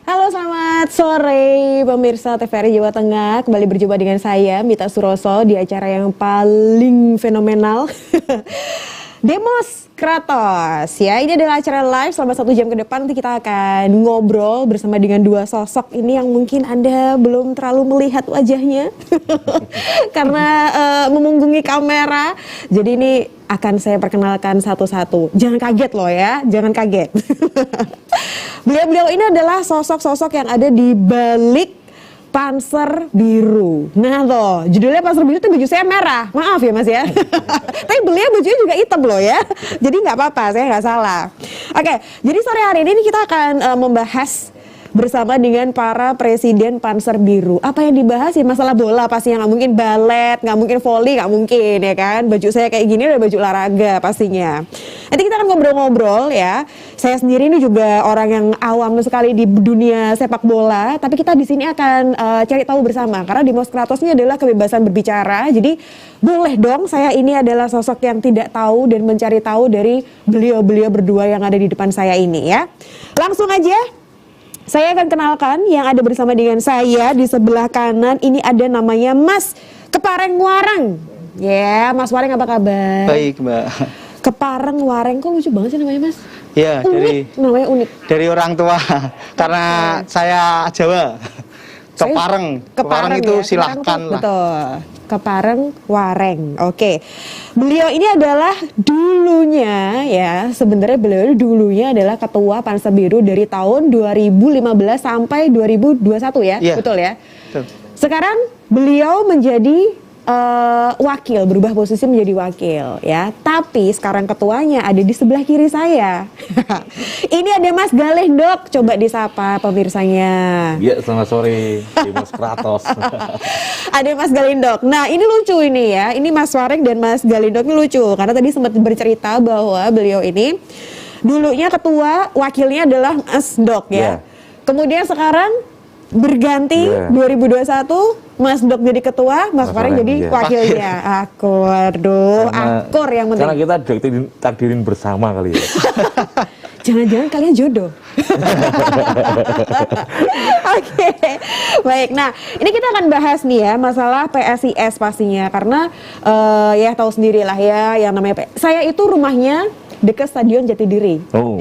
Halo, selamat sore pemirsa TVRI Jawa Tengah. Kembali berjumpa dengan saya, Mita Suroso, di acara yang paling fenomenal, Demos Kratos. Ya, ini adalah acara live selama 1 jam ke depan. Nanti kita akan ngobrol bersama dengan dua sosok ini yang mungkin Anda belum terlalu melihat wajahnya karena memunggungi kamera. Jadi ini akan saya perkenalkan satu-satu. Jangan kaget loh ya, jangan kaget. Beliau-beliau ini adalah sosok-sosok yang ada di balik Panser Biru. Nah loh, judulnya Panser Biru itu baju saya merah. Maaf ya Mas ya. Tapi beliau bajunya juga hitam loh ya. Jadi nggak apa-apa, saya nggak salah. Oke, jadi sore hari ini kita akan membahas bersama dengan para presiden Panser Biru. Apa yang dibahas ya masalah bola pastinya, nggak mungkin balet, nggak mungkin voli, nggak mungkin ya kan. Baju saya kayak gini udah baju olahraga pastinya. Nanti kita akan ngobrol-ngobrol ya. Saya sendiri ini juga orang yang awam sekali di dunia sepak bola, tapi kita di sini akan cari tahu bersama karena Demos Kratos ini adalah kebebasan berbicara. Jadi boleh dong saya ini adalah sosok yang tidak tahu dan mencari tahu dari beliau-beliau berdua yang ada di depan saya ini ya. Langsung aja. Saya akan kenalkan yang ada bersama dengan saya di sebelah kanan. Ini ada namanya Mas Kepareng Wareng. Ya, Mas Wareng apa kabar? Baik, Mbak. Kepareng Wareng, kok lucu banget sih namanya Mas? Ya, unik, namanya unik. Dari orang tua, karena saya Jawa. Kepareng itu ya? silahkan lah. Betul. Kepareng Wareng. Oke. Beliau ini adalah dulunya ya, sebenarnya beliau dulunya adalah ketua Panser Biru dari tahun 2015 sampai 2021 ya. Iya. Betul ya? Betul. Sekarang beliau menjadi wakil, berubah posisi menjadi wakil ya. Tapi sekarang ketuanya ada di sebelah kiri saya. Ini ada Mas Galendok, coba disapa pemirsanya. Iya, selamat sore, Demos Kratos. Ada Mas Galendok. Nah, ini lucu ini ya. Ini Mas Wareng dan Mas Galendok ini lucu karena tadi sempat bercerita bahwa beliau ini dulunya ketua, wakilnya adalah Mas Dok ya. Kemudian sekarang berganti 2021 Mas Dok jadi ketua, Mas Wareng jadi wakilnya. Akur yang penting. Karena kita takdirin bersama kali ya. Jangan-jangan kalian jodoh. Oke, baik. Nah, ini kita akan bahas nih ya masalah PSIS pastinya karena ya tahu sendirilah ya yang namanya saya itu rumahnya dekat Stadion Jatidiri. Oh.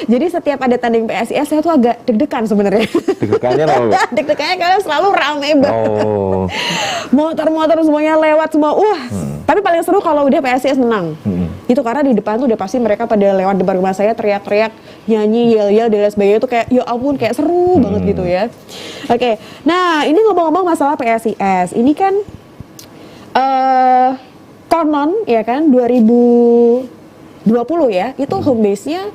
Jadi setiap ada tanding PSIS saya tuh agak deg-degan sebenarnya. Deg-degannya loh. Deg-degannya karena selalu rame banget. Oh. Motor-motor semuanya lewat semua. Tapi paling seru kalau udah PSIS menang. Itu karena di depan tuh udah pasti mereka pada lewat depan rumah saya teriak-teriak, nyanyi, yel-yel dan lain sebagainya itu kayak ya ampun kayak seru banget gitu ya. Oke. Nah, ini ngomong-ngomong masalah PSIS. Ini kan konon ya kan 2020 ya, itu home base-nya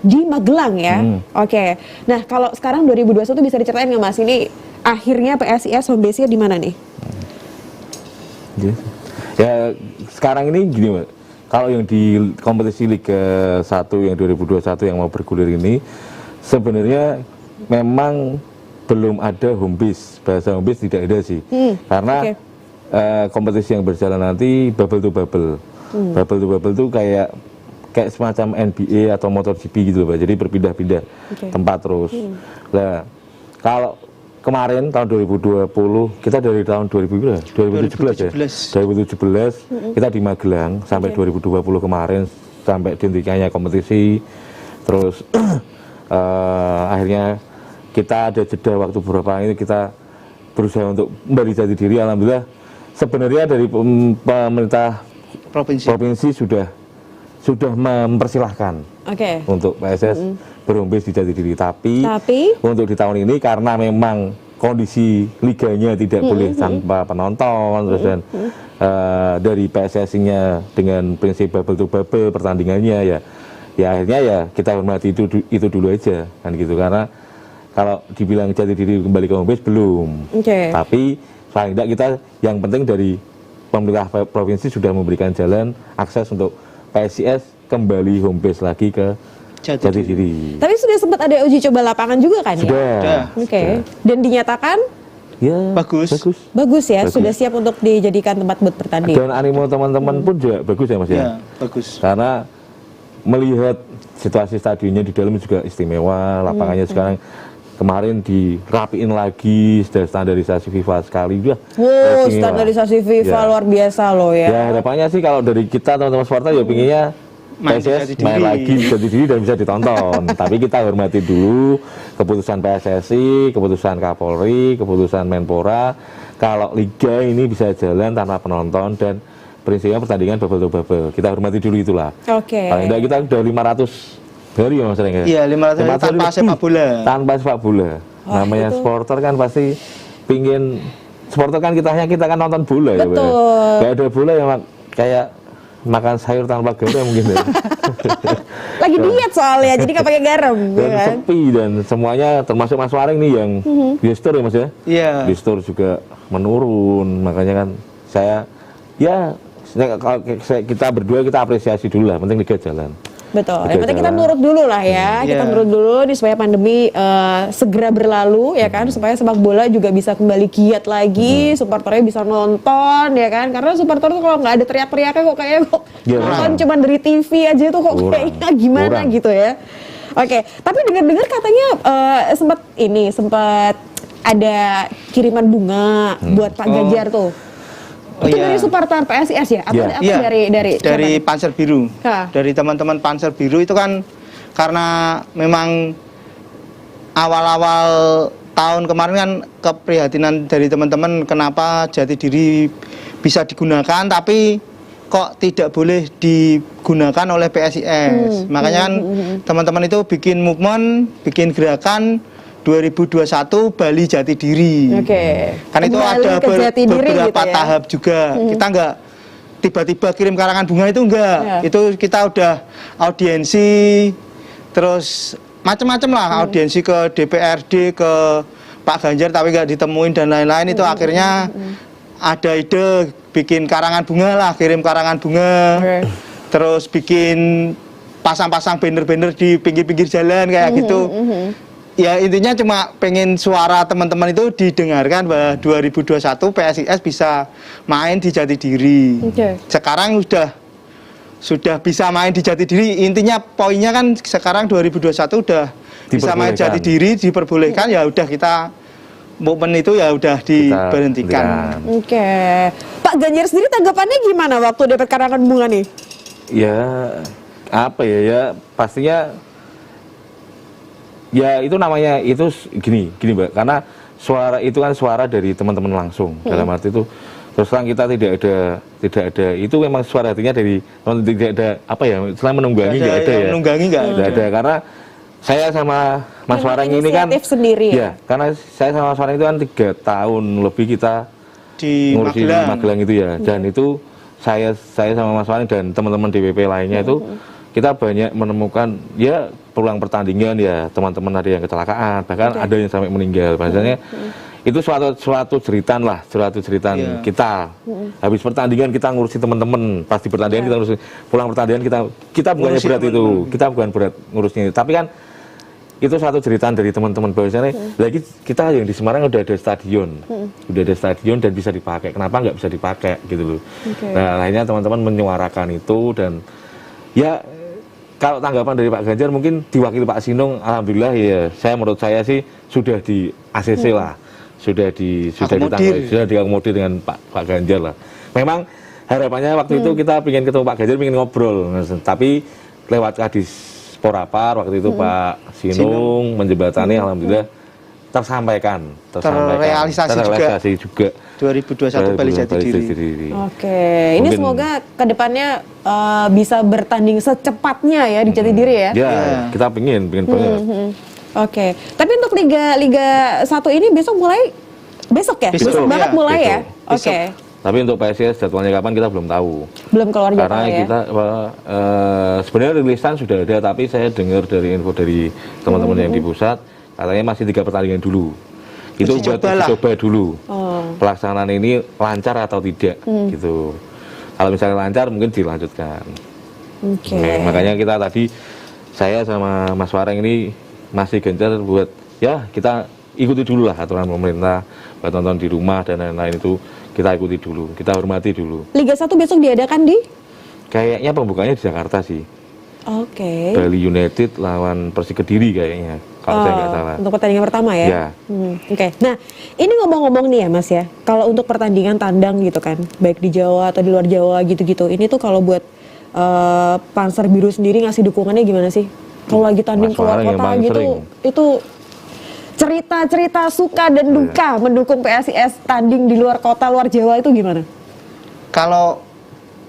di Magelang ya. Oke. Nah, kalau sekarang 2021 bisa diceritain nggak Mas? Ini akhirnya PSIS home base-nya di mana nih? Ya, sekarang ini gini, Mbak. Kalau yang di kompetisi Liga 1 yang 2021 yang mau bergulir ini sebenarnya memang belum ada home base. Bahasa home base tidak ada sih. Karena kompetisi yang berjalan nanti bubble to bubble. Bubble to bubble itu kayak semacam NBA atau MotoGP gitu Pak. Jadi berpindah-pindah tempat terus. Nah, kalau kemarin tahun 2020 kita dari tahun 2017 ya. 2017 kita di Magelang sampai 2020 kemarin sampai dihentikannya kompetisi. Terus akhirnya kita ada jeda waktu beberapa ini kita berusaha untuk kembali jati diri. Alhamdulillah sebenarnya dari pemerintah provinsi sudah mempersilahkan untuk PSS berhome base di Jatidiri. Tapi untuk di tahun ini karena memang kondisi liganya tidak boleh tanpa penonton, terus dan dari PSSI-nya dengan prinsip bubble to bubble pertandingannya ya akhirnya ya kita hormati itu dulu aja kan gitu. Karena kalau dibilang Jatidiri kembali ke home base belum. Tapi paling tidak kita yang penting dari pemerintah provinsi sudah memberikan jalan akses untuk PSIS kembali home base lagi ke Jatidiri. Tapi sudah sempat ada uji coba lapangan juga kan ya? Sudah. Dan dinyatakan? Ya, bagus ya, sudah siap untuk dijadikan tempat buat bertanding. Dan animo teman-teman pun juga bagus ya Mas ya? Bagus. Karena melihat situasi stadionnya di dalam juga istimewa, lapangannya sekarang kemarin dirapiin lagi, sudah standarisasi FIFA sekali udah. Wow, standarisasi FIFA Ya. luar biasa loh ya. Ya harapannya sih kalau dari kita teman-teman supporter ya pinginnya PSIS main lagi jadi diri dan bisa ditonton. Tapi kita hormati dulu keputusan PSSI, keputusan Kapolri, keputusan Menpora. Kalau liga ini bisa jalan tanpa penonton dan prinsipnya pertandingan bubble to bubble. Kita hormati dulu itulah. Oke. Paling enggak kita udah 500 hari ya Mas Reng ya? Iya, 500 hari tanpa sepak bola. Tanpa sepak bola. Wah, Namanya itu. supporter kan pasti pingin, supporter kan kita kan nonton bola ya. Betul. Gak ada bola ya kayak makan sayur tanpa garam mungkin ya. Lagi diet soalnya, jadi nggak pakai garam, Dan ya kan? sepi dan semuanya termasuk Mas Waring nih yang gestur ya Mas ya. Iya. Gestur juga menurun, makanya kan saya ya kalau kita berdua kita apresiasi dulu lah, penting liga jalan. Betul. Liga Yang penting kita jalan. nurut dulu lah ya. Kita Iya. nurut dulu nih supaya pandemi segera berlalu ya kan, supaya sepak bola juga bisa kembali giat lagi, supporternya bisa nonton ya kan. Karena supporter tuh kalau nggak ada teriak-teriaknya kok kayaknya Iya, nonton cuma dari TV aja tuh kok Kurang. kayaknya gimana Kurang. gitu ya. Oke, tapi dengar-dengar katanya sempat ada kiriman bunga buat Pak Ganjar tuh. Oh, Itu iya. dari supporter PSIS ya? Atau Iya. apa Iya, dari siapa? Panser Biru. Hah. Dari teman-teman Panser Biru itu kan karena memang awal-awal tahun kemarin kan keprihatinan dari teman-teman kenapa jati diri bisa digunakan tapi kok tidak boleh digunakan oleh PSIS. Makanya kan teman-teman itu bikin movement, bikin gerakan 2021 Bali Jati Diri. Oke. Kan itu Kembali ada ke jati diri beberapa gitu ya. tahap juga. Kita nggak tiba-tiba kirim karangan bunga itu enggak. Ya. Itu kita udah audiensi, terus macam-macam lah audiensi ke DPRD, ke Pak Ganjar tapi nggak ditemuin dan lain-lain. Itu akhirnya ada ide bikin karangan bunga lah, kirim karangan bunga. Oke. Terus bikin pasang-pasang banner-banner di pinggir-pinggir jalan kayak gitu. Ya intinya cuma pengen suara teman-teman itu didengarkan bahwa 2021 PSIS bisa main di Jati Diri. Oke. Sekarang sudah bisa main di Jati Diri. Intinya poinnya kan sekarang 2021 udah bisa main Jati Diri, diperbolehkan ya udah kita momen itu ya udah diberhentikan. Oke. Pak Ganjar sendiri tanggapannya gimana waktu dapat karangan bunga nih? Ya apa ya pastinya ya itu namanya itu gini Mbak, karena suara itu kan suara dari teman-teman langsung. Dalam arti itu terus terang kita tidak ada itu memang suara hatinya dari tidak ada apa ya selain menunggangi nggak ada ya. Menunggangi nggak ada karena saya sama Mas Memang Wareng ini kan inisiatif sendiri ya? ya karena saya sama Mas Wareng itu kan 3 tahun lebih kita di ngurusin Magelang. Magelang itu ya dan itu saya sama Mas Wareng dan teman-teman DPP lainnya itu kita banyak menemukan ya peluang pertandingan ya teman-teman ada yang kecelakaan bahkan ada yang sampai meninggal bahasanya itu suatu ceritaan lah suatu ceritaan kita habis pertandingan kita ngurusin teman-teman pasti pertandingan kita ngurusin pulang pertandingan kita bukannya Ngurusin berat itu kita bukan berat ngurusnya itu. Tapi kan itu satu ceritaan dari teman-teman bahwasanya lagi kita yang di Semarang udah ada stadion dan bisa dipakai kenapa nggak bisa dipakai gitu loh. Nah akhirnya teman-teman menyuarakan itu dan ya kalau tanggapan dari Pak Ganjar mungkin diwakili Pak Sinung, alhamdulillah ya menurut saya sih sudah di ACC lah, sudah diakomodir dengan Pak Ganjar lah. Memang harapannya waktu itu kita ingin ketemu Pak Ganjar, ingin ngobrol, tapi lewat Kadis Porapar waktu itu Pak Sinung menjembatani, alhamdulillah terrealisasi juga. 2021 Bali Jati Diri. Oke, ini Mungkin- semoga kedepannya bisa bertanding secepatnya ya di Jati Diri ya. Ya, kita pengen banget. Oke, tapi untuk Liga 1 ini besok ya? Besok banget ya. mulai ya? Besok. Oke, Tapi untuk PSIS jadwalnya kapan kita belum tahu. belum keluar Karena jadwal ya? kita sebenarnya rilisan sudah ada, tapi saya dengar dari info dari teman-teman yang di pusat katanya masih 3 pertandingan dulu. Itu Uji buat coba lah. coba dulu. Oh. Pelaksanaan ini lancar atau tidak gitu. Kalau misalnya lancar mungkin dilanjutkan. Oke. Makanya kita tadi saya sama Mas Wareng ini masih gencar buat ya kita ikuti dulu lah aturan pemerintah buat nonton di rumah dan lain-lain itu kita ikuti dulu, kita hormati dulu. Liga 1 besok diadakan di? Kayaknya pembukanya di Jakarta sih. Oke. Bali United lawan Persik Kediri kayaknya. kalau saya nggak salah. Untuk pertandingan pertama ya? Ya. Oke. Nah, ini ngomong-ngomong nih ya Mas ya, kalau untuk pertandingan tandang gitu kan, baik di Jawa atau di luar Jawa gitu-gitu, ini tuh kalau buat Panser Biru sendiri ngasih dukungannya gimana sih? Kalau lagi tanding keluar kota gitu, itu cerita-cerita suka dan duka mendukung PSIS tanding di luar kota, luar Jawa itu gimana? Kalau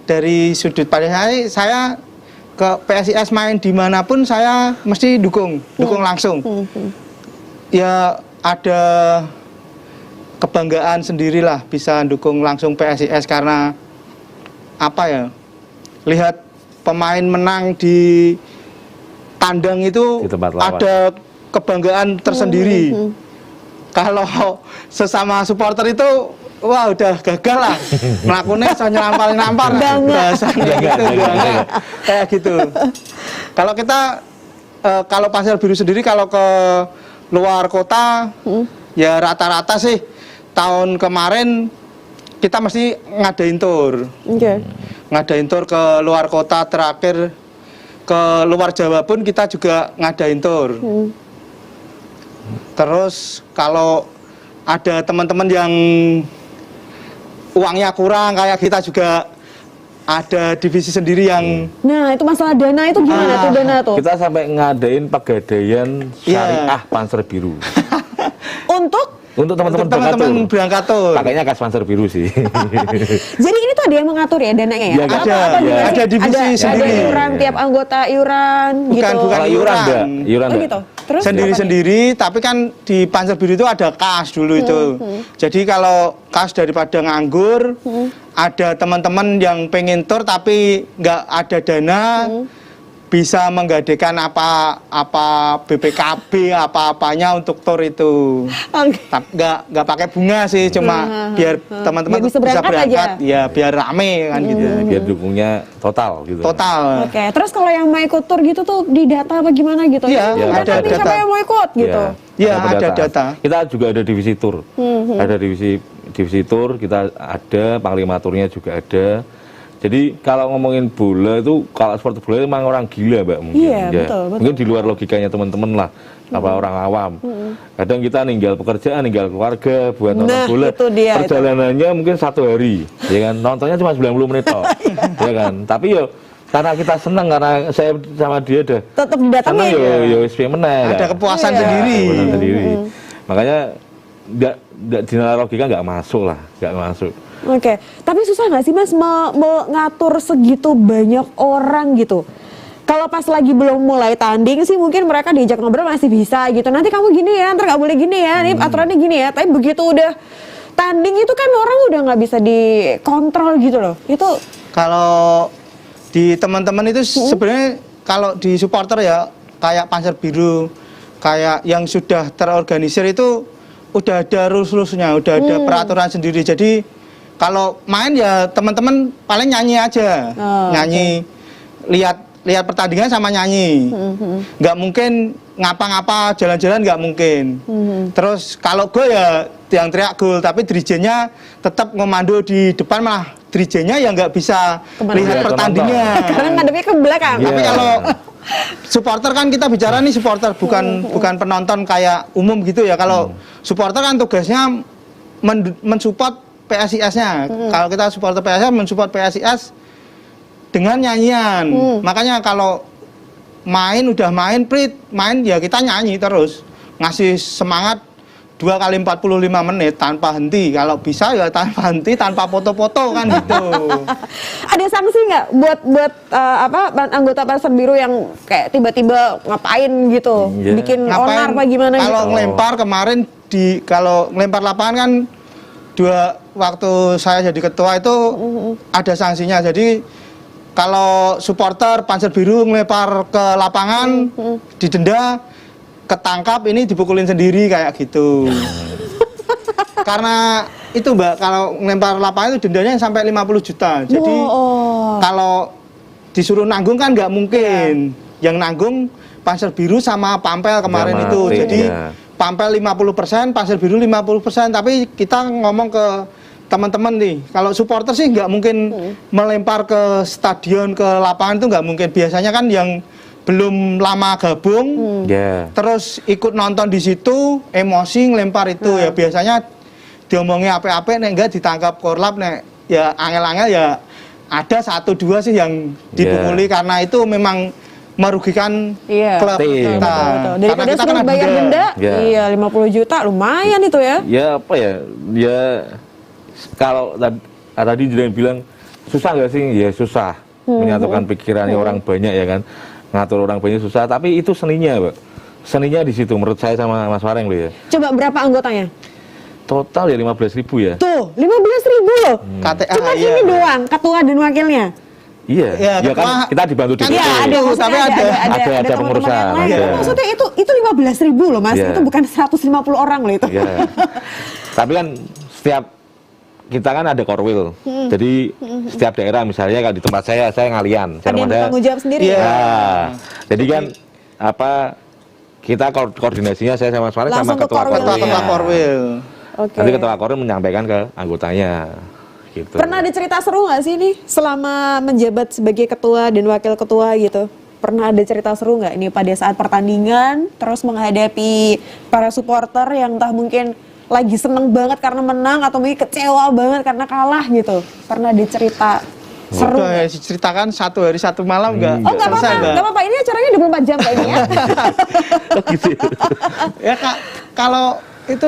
dari sudut pandang saya ke PSIS main dimanapun saya mesti dukung langsung. Ya ada kebanggaan sendirilah bisa dukung langsung PSIS karena apa ya? Lihat pemain menang di tandang itu ada kebanggaan tersendiri. Kalau sesama supporter itu wah udah gagal lah, melakukannya soalnya nampar bahasanya gitu, kayak gitu. Kalau kita kalau Panser Biru sendiri kalau ke luar kota ya rata-rata sih tahun kemarin kita mesti ngadain tour, ngadain tour ke luar kota, terakhir ke luar Jawa pun kita juga ngadain tour. Terus kalau ada teman-teman yang uangnya kurang kayak kita juga ada divisi sendiri yang Nah itu masalah dana itu gimana tuh dana tuh? Kita sampai ngadain pegadaian syariah Panser Biru Untuk teman-teman berangkat tuh. Pakainya kas Panser Biru sih. Jadi ini tuh ada yang mengatur ya dananya ya? Ada divisi sendiri. Ada iuran tiap anggota iuran gitu. Bukan iuran. Oh gitu. Terus sendiri-sendiri, tapi kan di Panser Biru itu ada kas dulu itu. Jadi kalau kas daripada nganggur, ada teman-teman yang pengen tur tapi nggak ada dana, bisa menggadekan apa BPKB apa-apanya untuk tur itu. Nggak pakai bunga sih, cuma biar teman-teman bisa berangkat ya biar rame kan gitu. Biar dukungnya total gitu. Total. Oke, terus kalau yang mau ikut tur gitu tuh di data apa gimana gitu? Iya, ada data. Siapa yang mau ikut gitu? Iya, ada data. Kita juga ada divisi tur. Ada divisi tur, kita ada, panglima turnya juga ada. Jadi kalau ngomongin bola itu, kalau sport bola itu memang orang gila Mbak mungkin. Iya, betul. Mungkin di luar logikanya teman-teman lah, apa orang awam. Kadang kita ninggal pekerjaan, ninggal keluarga buat nonton bola. Perjalanannya mungkin 1 hari, ya kan? Nontonnya cuma 90 menit toh, ya kan? Tapi yo karena kita senang, karena saya sama dia udah tetap datangin. Yo menang. Ada kepuasan sendiri. Makanya nggak di nalar logika nggak masuk lah, nggak masuk. Oke, tapi susah nggak sih Mas mengatur segitu banyak orang gitu? Kalau pas lagi belum mulai tanding sih mungkin mereka diajak ngobrol masih bisa gitu. Nanti kamu gini ya, ntar nggak boleh gini ya, ini aturannya gini ya. Tapi begitu udah tanding itu kan orang udah nggak bisa dikontrol gitu loh. Itu kalau di teman-teman itu sebenarnya kalau di supporter ya kayak Panser Biru, kayak yang sudah terorganisir itu udah ada rules-rulesnya, udah ada peraturan sendiri. Jadi kalau main ya teman-teman paling nyanyi aja, nyanyi, lihat pertandingan sama nyanyi, nggak mungkin ngapa-ngapa jalan-jalan nggak mungkin. Terus kalau gol ya yang teriak gol, tapi dirijennya tetap ngomando di depan, malah dirijennya ya nggak bisa lihat pertandingan. Karena ngadepnya ke belakang. Tapi kalau supporter kan kita bicara nih supporter, bukan penonton kayak umum gitu ya. Kalau supporter kan tugasnya mensupport PSIS-nya. Kalau kita supporter PSIS mensupport PSIS dengan nyanyian. Makanya kalau udah main ya kita nyanyi terus, ngasih semangat 2 kali 45 menit tanpa henti. Kalau bisa ya tanpa henti, tanpa foto-foto kan gitu. Ada sanksi nggak buat anggota Panser Biru yang kayak tiba-tiba ngapain gitu, bikin onar apa gimana gitu? Kalau ngelempar kemarin kalau ngelempar lapangan kan waktu saya jadi ketua itu ada sanksinya. Jadi kalau supporter Panser Biru ngelempar ke lapangan didenda, ketangkap, ini dipukulin sendiri kayak gitu. Karena itu Mbak, kalau ngelempar lapangan itu dendanya sampai 50 juta. Jadi kalau disuruh nanggung kan nggak mungkin. Yang nanggung Panser Biru sama Pampel kemarin itu. Jadi Pampel 50%, Panser Biru 50%. Tapi kita ngomong ke teman-teman nih, kalau supporter sih nggak mungkin melempar ke stadion, ke lapangan itu nggak mungkin. Biasanya kan yang belum lama gabung, Ya. terus ikut nonton di situ, emosi ngelempar itu ya biasanya diomongi apa-apa, nek enggak ditangkap korlap, nek ya angel-angel ya ada 1-2 sih yang dipukuli karena itu memang merugikan klub Tim. kita. Betul. Daripada Karena kita suruh kena bayar denda, Ya. iya 50 juta lumayan itu ya. Ya apa ya? Ya kalau tadi Jidan bilang susah nggak sih? Ya susah menyatukan pikirannya orang banyak ya kan. Ngatur orang banyak susah, tapi itu seninya, Pak. Seninya di situ menurut saya sama Mas Wareng loh ya. Coba berapa anggotanya? Total ya 15.000 ya. Tuh, 15.000 loh. KTA Cuma iya. ini doang, ketua dan wakilnya. Iya, Ya, ya kan ketua- kita dibantu kan DPD. iya, ada, maksudnya tapi ada teman-teman pengurusan, yang lain. ada. Maksudnya itu 15.000 loh Mas, Iya. itu bukan 150 orang loh itu. Iya. Tapi kan setiap kita kan ada korwil. Jadi setiap daerah misalnya kalau di tempat saya ngalian. Ada yang bertanggung jawab sendiri Iya. ya. Nah, jadi kan apa kita koordinasinya saya sama Mas Wareng sama Langsung ke ketua korwil. ketua Korwil. Oke. Nanti ketua korwil menyampaikan ke anggotanya. Gitu. Pernah ada cerita seru nggak sih nih selama menjabat sebagai ketua dan wakil ketua gitu? Pernah ada cerita seru nggak ini pada saat pertandingan terus menghadapi para supporter yang entah mungkin lagi seneng banget karena menang atau mungkin kecewa banget karena kalah gitu? Pernah ada cerita seru? Udah ya, diceritakan 1 hari 1 malam enggak? Oh nggak apa-apa, nggak apa-apa. Ini acaranya 24 jam kayaknya ya. Gitu. Ya Kak, kalau itu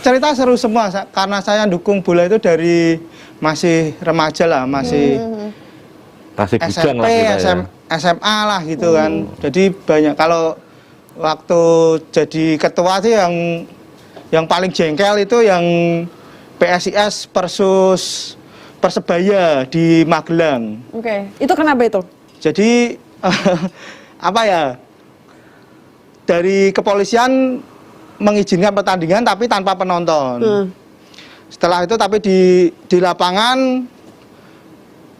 cerita seru semua karena saya dukung bola itu dari masih remaja lah, masih Masih bujang SMP, lah kita ya. SMA lah gitu kan. Jadi banyak kalau waktu jadi ketua sih yang paling jengkel itu yang PSIS versus Persebaya di Magelang. Oke, itu kenapa itu? Jadi apa ya? Dari kepolisian mengizinkan pertandingan tapi tanpa penonton. Setelah itu tapi di lapangan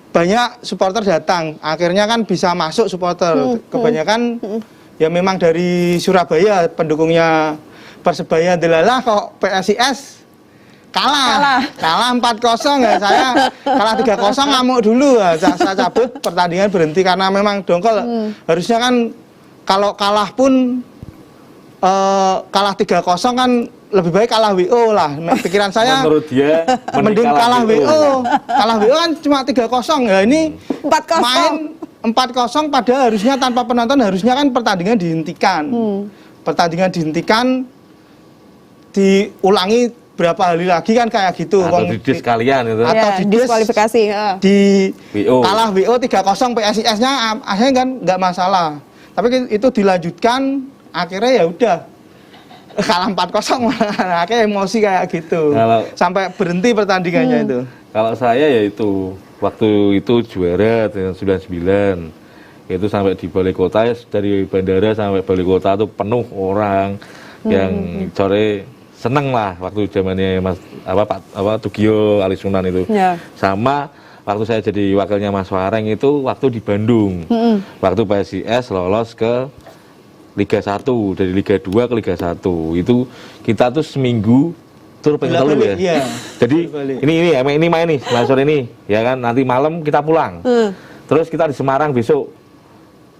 banyak supporter datang. Akhirnya kan bisa masuk supporter. Kebanyakan ya memang dari Surabaya pendukungnya Persebaya. Delalah kok PSIS kalah 4-0 ya. Saya kalah 3-0 ngamuk dulu ya. Saya cabut, pertandingan berhenti karena memang dongkol. Harusnya kan kalau kalah pun kalah 3-0 kan lebih baik kalah WO lah. Pikiran saya Menurut dia mending kalah WO. Kalah WO kan cuma 3-0 ya. Ini 4-0. main 4-0 padahal harusnya tanpa penonton, harusnya kan pertandingan dihentikan. Pertandingan dihentikan, diulangi berapa hari lagi kan kayak gitu. atau didis kalian itu. Atau Ya, di diskualifikasi. di WO. kalah WO 3-0 PSIS-nya akhirnya kan nggak masalah. Tapi itu dilanjutkan, akhirnya ya udah kalah 4-0 akhirnya emosi kayak gitu. Sampai berhenti pertandingannya itu. Kalau saya ya itu waktu itu juara tahun 99 itu sampai di balai kota, dari bandara sampai balai kota itu penuh orang yang sore seneng lah waktu zamannya Mas Pak Tugio Ali Sunan itu. Ya. Sama waktu saya jadi wakilnya Mas Wareng itu waktu di Bandung. Waktu PSIS lolos ke Liga 1, dari Liga 2 ke Liga 1. Itu kita tuh seminggu tur pengen telu ya. Iya. Jadi ini main nih, sore ini, ya kan. Nanti malam kita pulang. Terus kita di Semarang besok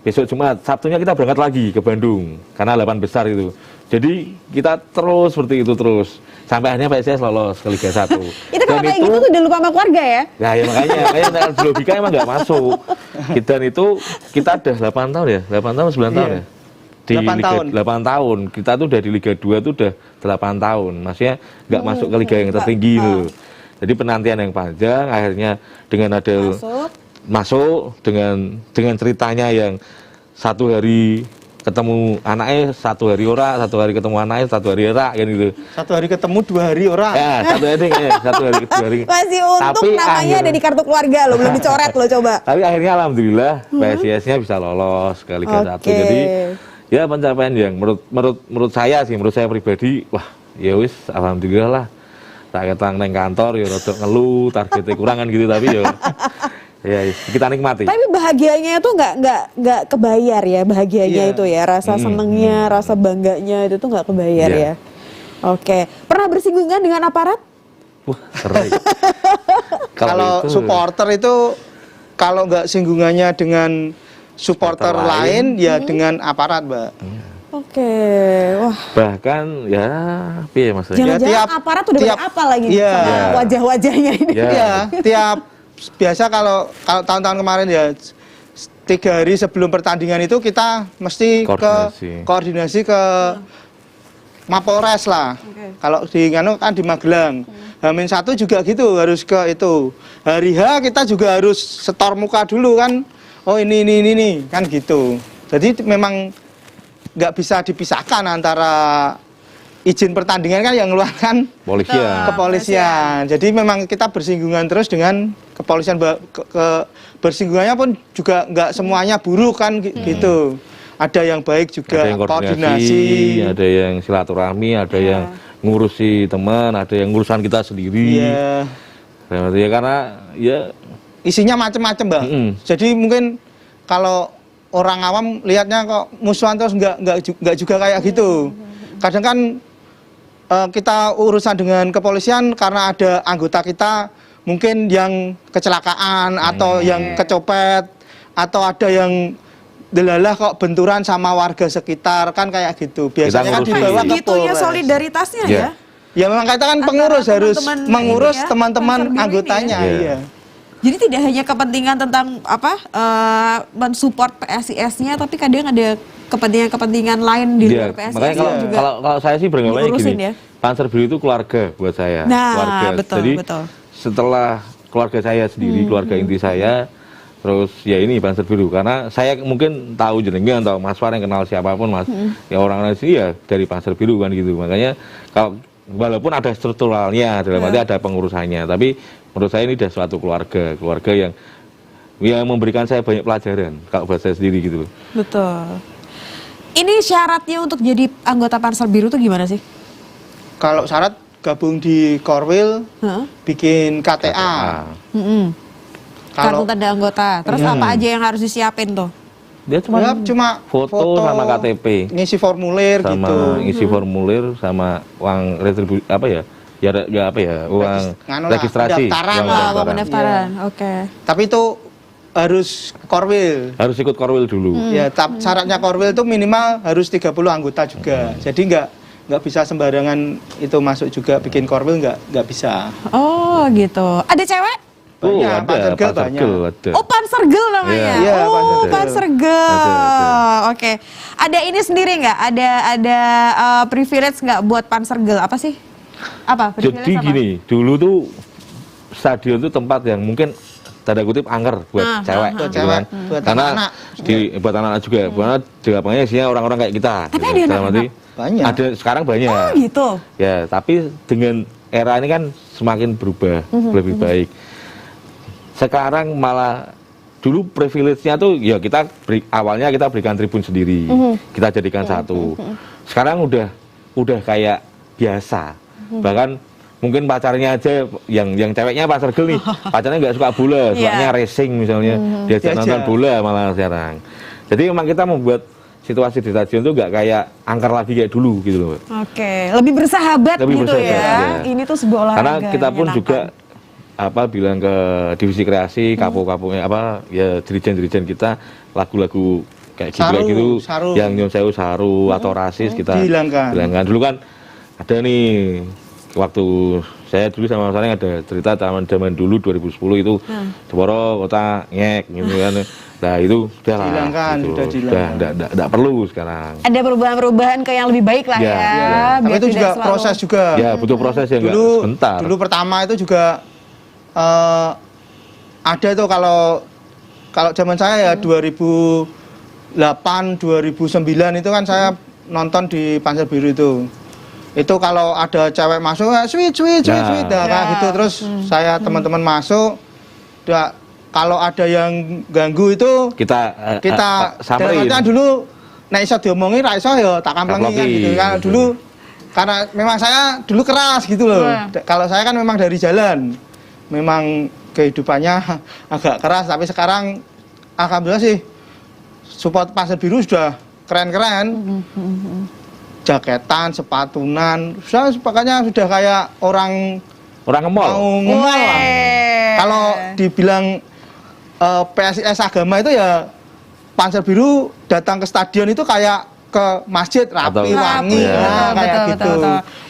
Jumat, Sabtunya kita berangkat lagi ke Bandung karena 8 besar itu. Jadi kita terus seperti itu terus sampai akhirnya PSIS lolos ke Liga 1. Itu kalau kayak gitu tuh udah lupa sama keluarga ya? Nah ya makanya logika emang nggak masuk. Dan itu kita udah 8 tahun ya, 8 tahun 9 tahun ya. Di 8 Liga, tahun. 8 tahun. Kita tuh dari Liga 2 tuh udah 8 tahun. Maksudnya nggak masuk ke liga yang tertinggi itu. Jadi penantian yang panjang, akhirnya dengan ada masuk dengan ceritanya yang satu hari ketemu anaknya, satu hari ora, satu hari ketemu anaknya, satu hari ora, kan gitu. Satu hari ketemu, 2 hari orang. Ya, satu hari dua hari. Masih untung Tapi namanya ada di kartu keluarga loh, belum dicoret loh coba. Tapi akhirnya alhamdulillah PSIS-nya bisa lolos ke Liga 1. Oke. Jadi ya pencapaian yang menurut saya pribadi, wah ya wis alhamdulillah lah. Tak ketang neng kantor ya rodok ngeluh, targetnya kurang kan gitu, tapi ya kita nikmati. Tapi bahagianya itu nggak kebayar ya, bahagianya Iya. itu ya, rasa senengnya, rasa bangganya itu tuh nggak kebayar Iya. ya. Oke, pernah bersinggungan dengan aparat? Wah, sering. Kalau supporter itu kalau nggak singgungannya dengan supporter lain ya dengan aparat, Mbak. Oke, wah. Bahkan ya piye maksudnya? Jangan-jangan aparat udah banyak apa lagi sama wajah-wajahnya ini? Iya, tiap biasa kalau tahun-tahun kemarin ya 3 hari sebelum pertandingan itu kita mesti koordinasi ke Mapolres lah. Kalau di Nganu kan di Magelang. H-1 juga gitu, harus ke itu. Hari H kita juga harus setor muka dulu kan. Oh ini kan gitu. Jadi memang nggak bisa dipisahkan antara izin pertandingan kan yang ngeluarkan kepolisian. Jadi memang kita bersinggungan terus dengan kepolisian. Bersinggungannya pun juga nggak semuanya buruk kan gitu. Ada yang baik juga, ada yang koordinasi, ada yang silaturahmi, ada yang ngurusi teman, ada yang ngurusan kita sendiri. Iya. Ya karena ya isinya macam-macam, Mbak. Jadi mungkin kalau orang awam lihatnya kok musuhan terus nggak juga kayak gitu. Kadang kan kita urusan dengan kepolisian karena ada anggota kita mungkin yang kecelakaan atau yang kecopet atau ada yang delalah kok benturan sama warga sekitar kan kayak gitu. Biasanya kan dibawa ke Polres. Solidaritasnya ya. Ya memang kita kan pengurus harus mengurus teman-teman anggotanya. Iya. Jadi tidak hanya kepentingan tentang mensupport PSIS-nya, tapi kadang ada kepentingan-kepentingan lain di luar PSIS. Makanya kalau saya sih beranggapannya gini, Panzer Biru itu keluarga buat saya. Nah, keluarga. Jadi setelah keluarga saya sendiri, keluarga inti saya, terus ya ini Panzer Biru. Karena saya mungkin tahu jenengan atau Mas Far yang kenal siapapun Mas, ya orang-orang sini ya dari Panzer Biru kan gitu. Makanya kalau walaupun ada strukturalnya, dalam arti ada pengurusannya, tapi menurut saya ini sudah suatu keluarga yang memberikan saya banyak pelajaran kalau buat saya sendiri gitu. Betul. Ini syaratnya untuk jadi anggota Panzer Biru tuh gimana sih? Kalau syarat gabung di Korwil, bikin KTA. Kartu tanda anggota. Terus apa aja yang harus disiapin tuh? Dia cuma foto sama KTP, ngisi formulir sama gitu. Ngisi formulir sama uang retribusi uang registrasi, uang pendaftaran. Oke. Tapi itu harus Korwil. Harus ikut Korwil dulu. Ya, syaratnya Korwil itu minimal harus 30 anggota juga. Jadi nggak bisa sembarangan itu masuk juga bikin Korwil nggak bisa. Oh gitu. Ada cewek? Banyak, ada, Panzergirl ada. Oh, Panzergirl namanya. Iya, Panzergirl. Oke. Ada ini sendiri nggak? Ada privilege nggak buat Panzergirl? Apa sih? Apa? Jadi gini, dulu tuh stadion tuh tempat yang mungkin tanda kutip angker buat cewek, gitu kan. Karena buat anak-anak juga, karena di lapangannya isinya orang-orang kayak kita. Tapi gitu. Ada anak-anak? Banyak. Ada sekarang banyak. Oh gitu. Ya, tapi dengan era ini kan semakin berubah, lebih baik. Sekarang malah dulu privilege-nya tuh ya awalnya kita berikan tribun sendiri, kita jadikan satu. Sekarang udah kayak biasa. Bahkan mungkin pacarnya aja yang ceweknya Panzergirl nih, pacarnya nggak suka bola, sukanya racing misalnya, diajak nonton bola malah sekarang. Jadi memang kita membuat situasi di stadion tuh nggak kayak angker lagi kayak dulu gitu loh. Oke, lebih bersahabat gitu ya. Ini tuh sebuah olahraga. Karena kita pun juga bilang ke divisi kreasi, kapo-kaponya dirijen-dirijen kita lagu-lagu kayak gitu yang nyon sewu saru atau rasis kita hilangkan. Dulu kan ada nih waktu saya dulu sama Mas Areng ada cerita zaman dulu 2010 itu Jeporo kota ngek gitu kan. Nah itu sudah enggak perlu sekarang. Ada perubahan-perubahan ke yang lebih baik lah ya. Tapi itu juga proses juga. Ya butuh proses yang enggak sebentar. Dulu pertama itu juga ada tuh kalau zaman saya ya 2008 2009 itu kan saya nonton di Panzer Biru itu kalau ada cewek masuk sweet kayak gitu terus saya teman-teman masuk kalau ada yang ganggu itu kita samperin dulu nek iso diomongin ra iso ya tak kamplengi kan gitu kan dulu karena memang saya dulu keras gitu loh kalau saya kan memang dari jalan memang kehidupannya agak keras tapi sekarang alhamdulillah sih support Panzer Biru sudah keren-keren jaketan, sepatunan pokoknya sudah kayak orang ngemol lah. Kalau dibilang PSIS agama itu ya Panser Biru datang ke stadion itu kayak ke masjid rapi, wangi, kayak gitu.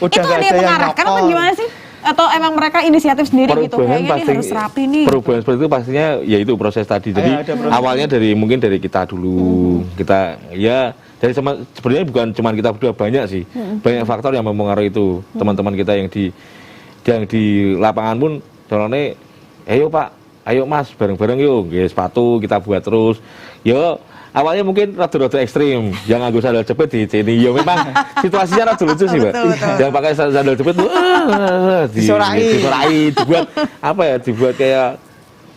Udah itu ada yang mengarahkan apa gimana sih? Atau emang mereka inisiatif sendiri gitu? Kayaknya ini harus rapi nih. Perubahan seperti itu pastinya ya itu proses tadi. Jadi awalnya mungkin dari kita dulu. Kita ya dari sebenarnya bukan cuma kita berdua, banyak sih. Banyak faktor yang mempengaruhi itu. Teman-teman kita yang di lapangan pun dorongnya, ayo Pak, ayo Mas, bareng-bareng yuk, sepatu kita buat terus. Yo, awalnya mungkin rada-rada ekstrim, yang nganggo sandal jepit di sini. Yo memang situasinya rada lucu sih, Mbak. Yang pakai sandal jepit disorai, dibuat apa ya? Dibuat kayak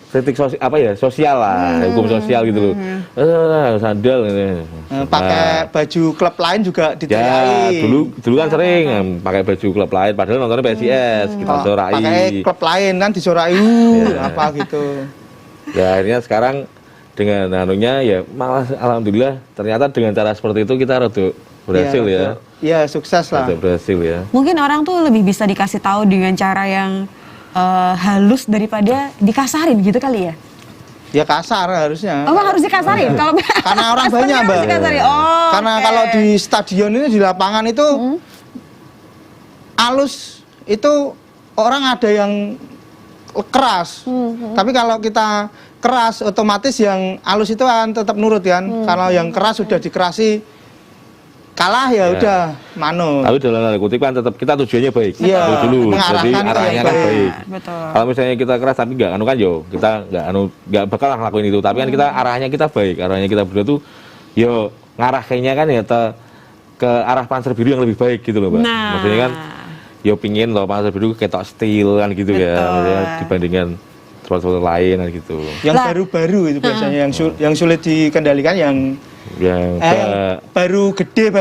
kritik sosial lah, hukum sosial gitu loh. Sandal ini. Pakai baju klub lain juga disorai. Ya, dulu kan sering pakai baju klub lain, padahal nontonnya PSIS, kita sorai. Pakai klub lain kan disorai, apa gitu. Ya akhirnya sekarang dengan anunya ya malah alhamdulillah ternyata dengan cara seperti itu kita rada berhasil ya. Iya, sukses lah. Rada berhasil ya. Mungkin orang tuh lebih bisa dikasih tahu dengan cara yang halus daripada dikasarin gitu kali ya. Ya kasar harusnya. Oh, harus dikasarin kalau karena orang banyak, Mbak. Karena kalau di stadion ini di lapangan itu halus itu orang ada yang keras. Tapi kalau kita keras otomatis yang halus itu kan tetap nurut kan. Kalau yang keras sudah dikerasi kalah ya udah manut. Tapi dalam tanda kutip kan tetap kita tujuannya baik. Iya, dulu. Jadi arahnya kan baik. Betul. Kalau misalnya kita keras tapi nggak anu kan kita nggak bakal ngelakuin itu. Tapi kan kita arahnya kita baik. Arahnya kita berdua tuh yo ngarah kayaknya kan ya ke arah Panser Biru yang lebih baik gitu loh, Mbak. Nah. Maksudnya kan yo pingin loh Panser Biru ketok steel kan gitu. Betul. Ya. Maksudnya dibandingkan sport-sport lain kan gitu. Yang baru-baru itu biasanya yang sulit dikendalikan yang baru gede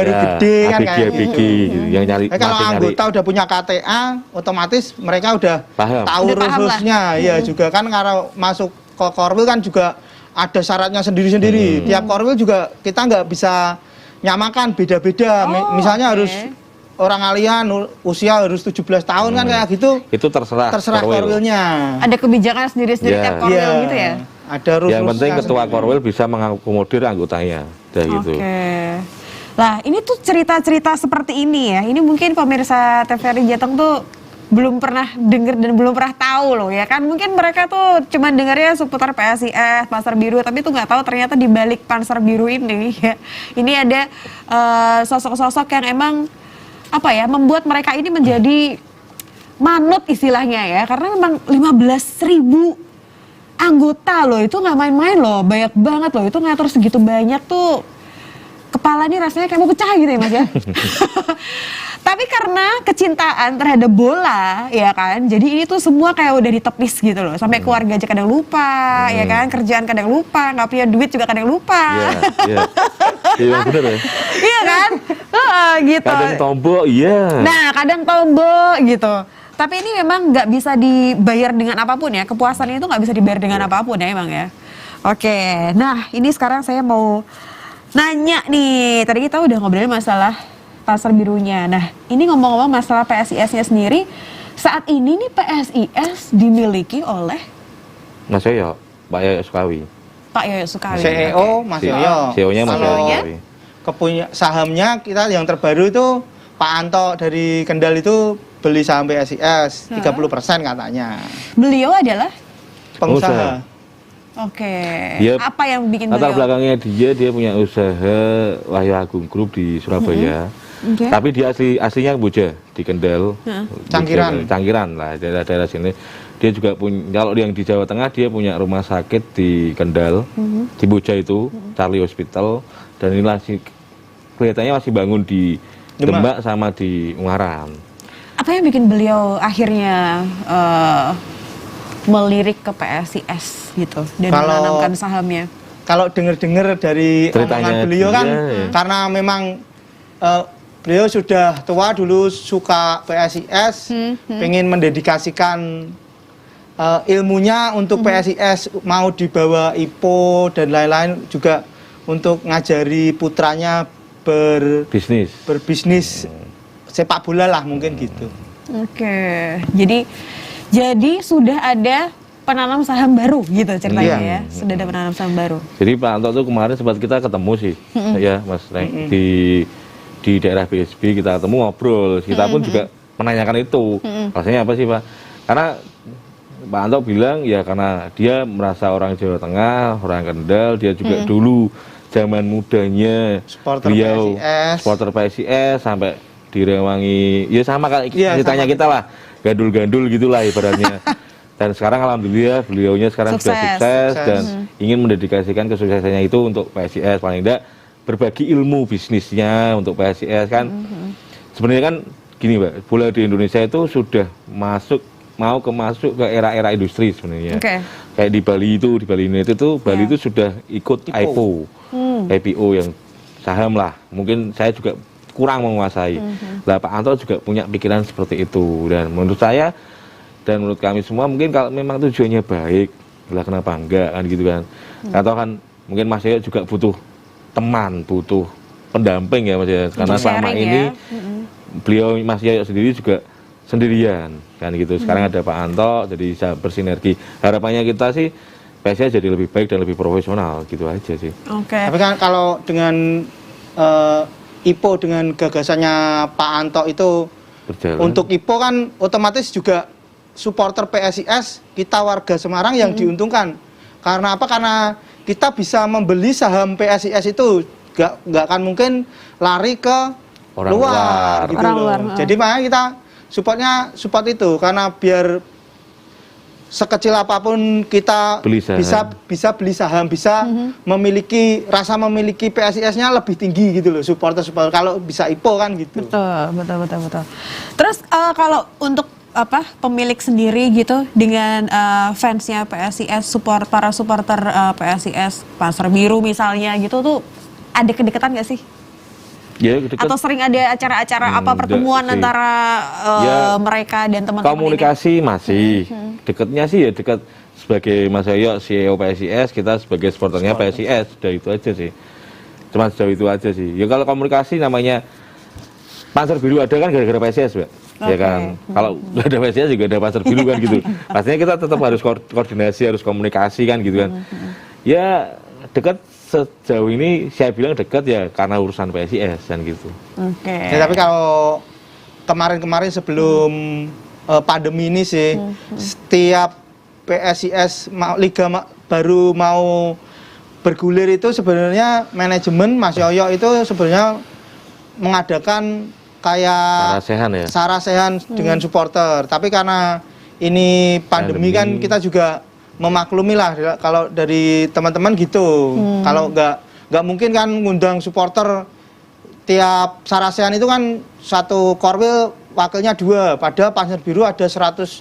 kan kayak gitu. Yang nyari kalau anggota udah punya KTA otomatis mereka udah tahu rules-nya ya juga kan. Kalau masuk ke Korwil kan juga ada syaratnya sendiri-sendiri. Tiap Korwil juga kita nggak bisa nyamakan, beda-beda. Misalnya harus orang alian usia harus 17 tahun kan kayak gitu. Itu terserah Korwilnya. Ada kebijakan sendiri-sendiri tiap Korwil gitu ya. Ada rules. Yang penting ketua Korwil bisa mengakomodir anggotanya, gitu. Lah ini tuh cerita-cerita seperti ini ya. Ini mungkin pemirsa TVRI Jateng tuh belum pernah denger dan belum pernah tahu loh ya kan. Mungkin mereka tuh cuma dengarnya seputar PSIS, Panser Biru, tapi tuh nggak tahu ternyata di balik Panser Biru ini ya. Ini ada sosok-sosok yang emang apa ya membuat mereka ini menjadi manut istilahnya ya. Karena memang 15.000 anggota loh, itu nggak main-main loh, banyak banget loh. Itu ngatur segitu banyak tuh kepala ini rasanya kayak mau pecah gitu ya Mas ya. Tapi karena kecintaan terhadap bola ya kan, jadi ini tuh semua kayak udah ditepis gitu loh. Sampai keluarga aja kadang lupa ya kan, kerjaan kadang lupa, nggak punya duit juga kadang lupa. Iya bener ya. Iya kan, gitu. Kadang tombol, Nah kadang tombol gitu. Tapi ini memang nggak bisa dibayar dengan apapun ya, kepuasannya itu nggak bisa dibayar dengan apapun ya emang ya. Oke, nah ini sekarang saya mau nanya nih, tadi kita udah ngobrolin masalah Panser Birunya. Nah ini ngomong-ngomong masalah PSIS-nya sendiri, saat ini nih PSIS dimiliki oleh Mas Yoyo, Pak Yoyo Sukawi. Pak Yoyo Sukawi. CEO Mas Yoyo. CEO-nya Mas Yoyo Sukawi. Sahamnya kita yang terbaru itu Pak Anto dari Kendal itu beli saham PSIS 30% katanya. Beliau adalah pengusaha. Oke. Dia, apa yang bikin latar beliau? belakangnya dia punya usaha Wahyu Agung Group di Surabaya. Tapi dia aslinya Boja di Kendal. Cangkiran lah daerah sini. Dia juga punya, kalau yang di Jawa Tengah dia punya rumah sakit di Kendal, di Boja itu, Charlie Hospital, dan inilah kelihatannya masih bangun di Demak sama di Ungaran. Apa yang bikin beliau akhirnya melirik ke PSIS gitu dan menanamkan sahamnya? Kalau dengar-dengar dari omongan beliau kan, karena memang beliau sudah tua dulu suka PSIS, pengen mendedikasikan ilmunya untuk PSIS, mau dibawa IPO dan lain-lain juga untuk ngajari putranya berbisnis sepak bola lah mungkin gitu. Oke, jadi sudah ada penanam saham baru gitu ceritanya Iya. ya. Sudah ada penanam saham baru. Jadi Pak Anto tuh kemarin sempat kita ketemu sih, ya Mas Reng, di daerah BSB kita ketemu ngobrol. Kita pun juga menanyakan itu. Rasanya apa sih Pak? Karena Pak Anto bilang ya karena dia merasa orang Jawa Tengah, orang Kendal, dia juga dulu zaman mudanya Supporter beliau PSIS. supporter PSIS sampai direwangi, ya sama kayak Iya, ceritanya sama. kita lah, gandul-gandul gitulah ibaratnya. Dan sekarang alhamdulillah beliaunya sekarang sudah Sukses. sukses Sukses. dan ingin mendedikasikan kesuksesannya itu untuk PSIS, paling tidak berbagi ilmu bisnisnya untuk PSIS kan. Sebenarnya kan gini Mbak, bola di Indonesia itu sudah masuk ke era-era industri sebenarnya. Oke. Kayak di Bali United itu Bali itu sudah ikut IPO yang saham lah. Mungkin saya juga kurang menguasai. Lah Pak Anto juga punya pikiran seperti itu, dan menurut saya dan menurut kami semua mungkin kalau memang tujuannya baik, lah kenapa enggak kan gitu kan. Atau kan mungkin Mas Yoyo juga butuh teman, butuh pendamping ya Mas Yoyo, karena selama sharing ini ya. beliau Mas Yoyo sendiri juga sendirian kan gitu. Sekarang ada Pak Anto jadi bisa bersinergi. Harapannya kita sih PSIS jadi lebih baik dan lebih profesional gitu aja sih. Oke. Tapi kan kalau dengan IPO dengan gagasannya Pak Anto itu Berjalan. untuk IPO kan otomatis juga supporter PSIS kita warga Semarang yang diuntungkan. Karena apa? Karena kita bisa membeli saham PSIS itu nggak akan mungkin lari ke Orang luar, luar. gitu Orang loh. luar, Jadi makanya kita support itu karena biar sekecil apapun kita Beli saham. bisa beli saham, bisa memiliki PSIS-nya lebih tinggi gitu loh, supporter kalau bisa IPO kan gitu. Betul. Terus kalau untuk pemilik sendiri gitu dengan fansnya PSIS, para supporter PSIS, Pasar Biru misalnya gitu tuh ada kedekatan nggak sih? Ya, dekat. Atau sering ada acara-acara pertemuan enggak sih. antara Ya, mereka dan teman-teman komunikasi masih dekatnya sih ya dekat sebagai Mas Yoyo CEO PSIS, kita sebagai supporternya PSIS, udah itu aja sih, cuma sejauh itu aja sih. Ya kalau komunikasi namanya Pasar Biru ada kan gara-gara PSIS Mbak, ya kan. Kalau nggak ada PSIS juga ada Pasar Biru kan gitu. Pastinya kita tetap harus koordinasi, harus komunikasi kan gitu kan. Ya dekat sejauh ini saya bilang dekat ya karena urusan PSIS kan gitu. Oke. Ya, tapi kalau kemarin sebelum pandemi ini sih, setiap PSIS liga baru mau bergulir itu sebenarnya manajemen Mas Yoyo itu sebenarnya mengadakan kayak sarasehan dengan supporter. Tapi karena ini pandemi kan kita juga memaklumi lah kalau dari teman-teman gitu. Kalau nggak mungkin kan ngundang supporter tiap sarasehan itu kan satu korwil wakilnya 2, padahal Pasar Biru ada 100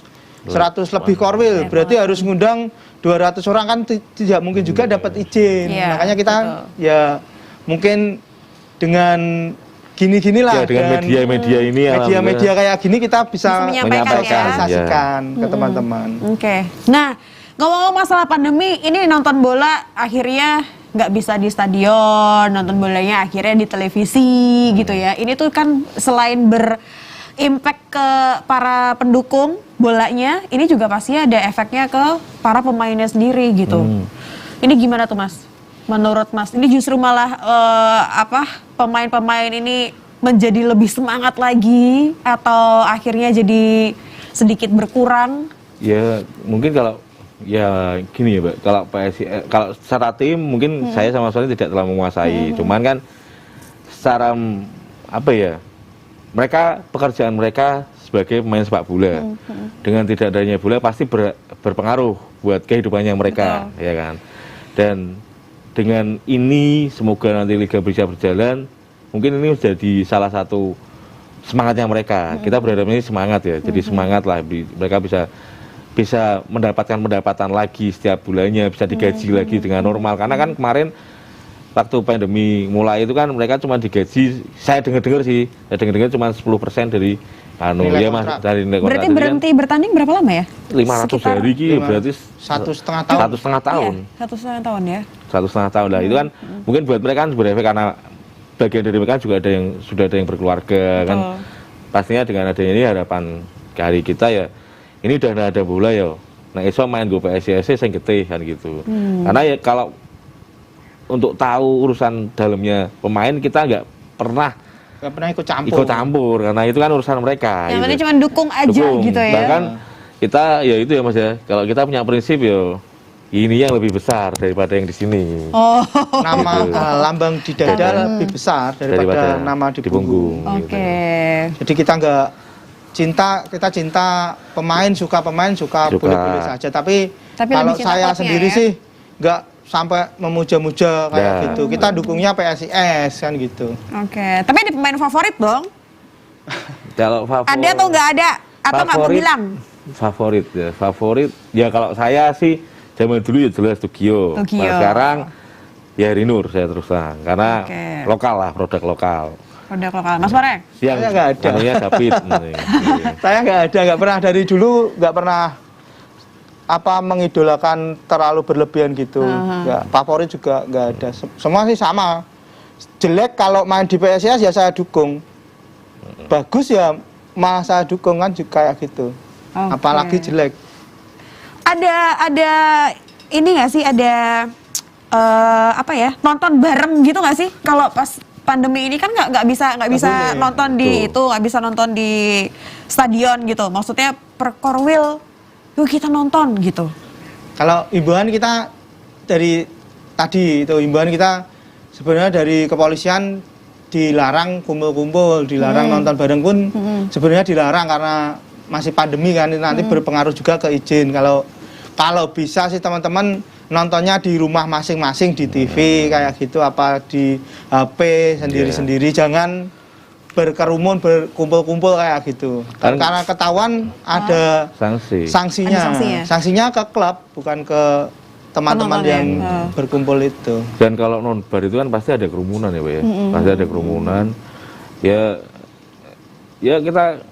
lebih korwil, berarti harus ngundang 200 orang kan tidak mungkin juga dapat izin. Iya, Makanya kita betul. ya mungkin dengan gini-gini lah, Ya, dengan media-media ini media-media kayak gini kita bisa menyampaikan ya. sosialisasikan ke teman-teman. Oke. Nah, ngomong-ngomong masalah pandemi, ini nonton bola akhirnya nggak bisa di stadion, nonton bolanya akhirnya di televisi gitu ya. Ini tuh kan selain berimpact ke para pendukung bolanya, ini juga pasti ada efeknya ke para pemainnya sendiri gitu. Ini gimana tuh Mas? Menurut Mas, ini justru malah pemain-pemain ini menjadi lebih semangat lagi atau akhirnya jadi sedikit berkurang? Ya mungkin kalau ya gini ya Mbak, kalau PSIS, kalau secara tim mungkin saya sama sekali tidak terlalu menguasai, cuman kan secara mereka pekerjaan mereka sebagai pemain sepak bola, dengan tidak adanya bola pasti berpengaruh buat kehidupannya mereka. Betul. Ya kan, dan dengan ini semoga nanti liga bisa berjalan, mungkin ini menjadi salah satu semangatnya mereka. Kita berharap ini semangat ya, jadi semangat lah mereka bisa mendapatkan pendapatan lagi setiap bulannya, bisa digaji lagi dengan normal. Karena kan kemarin waktu pandemi mulai itu kan mereka cuma digaji, saya dengar sih, cuma 10% dari Nilai Mas, kontrak. dari nilai kontrak. Berarti Jadi berhenti bertanding berapa lama ya? 500 hari ki berarti 1,5 tahun. 1,5 tahun. Iya, 1,5 tahun ya. 1,5 tahun lah. Itu kan mungkin buat mereka kan berefek karena bagian dari mereka juga sudah ada yang berkeluarga kan. Pastinya dengan adanya ini harapan dari kita ya, ini udah ada bola ya, Nah iso main go PSIS sing getih kan gitu. Karena ya kalau untuk tahu urusan dalamnya pemain kita nggak pernah ikut campur karena itu kan urusan mereka. Yang gitu. penting cuma dukung aja gitu ya. Bahkan kita ya itu ya Mas ya. Kalau kita punya prinsip ya ini yang lebih besar daripada yang di sini. Oh. Nama lambang di dada lebih besar daripada nama di punggung. Oke. Jadi kita kita cinta pemain suka boleh-boleh saja. Tapi kalau saya sendiri sih nggak sampai memuja-muja kayak gitu. Kita dukungnya PSIS kan gitu. Oke. Tapi ada pemain favorit dong? Kalau favorit Ada atau nggak ada? Atau nggak mau bilang? Favorit ya kalau saya sih zaman dulu ya jelas Tugio. Nah, sekarang ya Rinur saya terus terang karena lokal lah, produk lokal. Produk lokal. Mas Mareng? Saya nggak ada. David. Saya nggak pernah dari dulu nggak pernah mengidolakan terlalu berlebihan gitu. Nggak, favorit juga nggak ada. Semua sih sama. Jelek kalau main di PSIS ya saya dukung. Bagus ya malah saya dukung kan juga kayak gitu. Apalagi jelek. Ada ini nggak sih ada nonton bareng gitu nggak sih kalau pas pandemi ini kan nggak bisa nonton di itu nggak bisa nonton di stadion gitu. Maksudnya per korwil yuk kita nonton gitu. Kalau himbauan kita dari tadi itu himbauan kita sebenarnya dari kepolisian dilarang kumpul-kumpul, dilarang nonton bareng pun sebenarnya dilarang karena masih pandemi kan nanti berpengaruh juga ke izin. Kalau bisa sih teman-teman nontonnya di rumah masing-masing di TV kayak gitu apa di HP sendiri-sendiri jangan berkerumun berkumpul-kumpul kayak gitu. Karena ketahuan ada sanksinya. Sanksinya ke klub bukan ke teman-teman yang berkumpul itu. Dan kalau nonbar itu kan pasti ada kerumunan ya Pak ya. Pasti ada kerumunan. Ya kita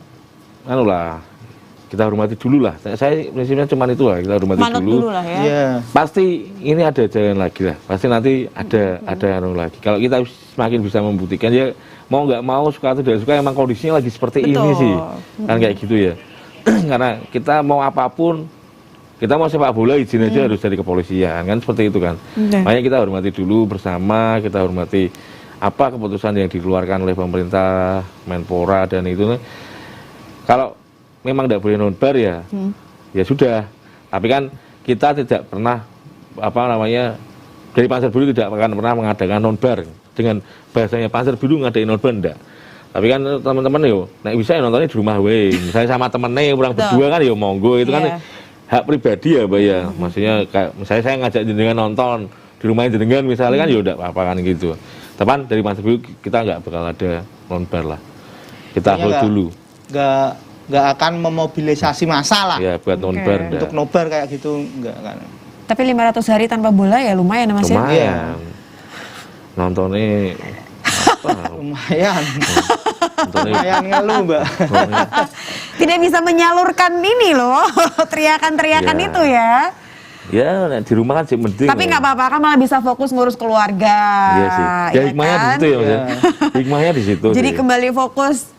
kita hormati dulu lah. Saya prinsipnya cuma itu lah, kita hormati dulu lah ya. Yeah. Pasti ini ada jalan lagi lah. Pasti nanti ada lagi. Kalau kita semakin bisa membuktikan ya mau nggak mau suka atau tidak suka emang kondisinya lagi seperti ini sih. Kan kayak gitu ya. Karena kita mau apapun kita mau sepak bola izin aja harus dari kepolisian kan seperti itu kan. Makanya kita hormati dulu bersama, kita hormati apa keputusan yang dikeluarkan oleh pemerintah, Menpora dan itu. Kalau memang tidak boleh nonbar ya, ya sudah. Tapi kan kita tidak pernah dari Panser Biru tidak akan pernah mengadakan nonbar dengan bahasanya Panser Biru ngadain nonbar enggak. Tapi kan teman-teman nek bisa ya nontonnya di rumah misalnya sama temennya orang berdua kan monggo itu kan hak pribadi ya Mbak ya. Maksudnya kayak misalnya saya ngajak jenengan nonton di rumah jenengan misalnya kan ya udah apa-apa kan gitu. Tapi dari Panser Biru kita nggak bakal ada nonbar lah. Kita hold dulu. Nggak akan memobilisasi massa lah. Ya buat nonbar. Untuk nobar kayak gitu nggak kan. Tapi 500 hari tanpa bola ya lumayan Mas ya. Lumayan. Nontonnya lumayan. Lumayan ngeluh Mbak. Tidak bisa menyalurkan ini loh teriakan-teriakan itu ya. Ya di rumah kan sih penting. Tapi nggak apa-apa kan malah bisa fokus ngurus keluarga. Iya sih. Ya hikmahnya di situ ya Mas. Hikmahnya di situ. Jadi kembali fokus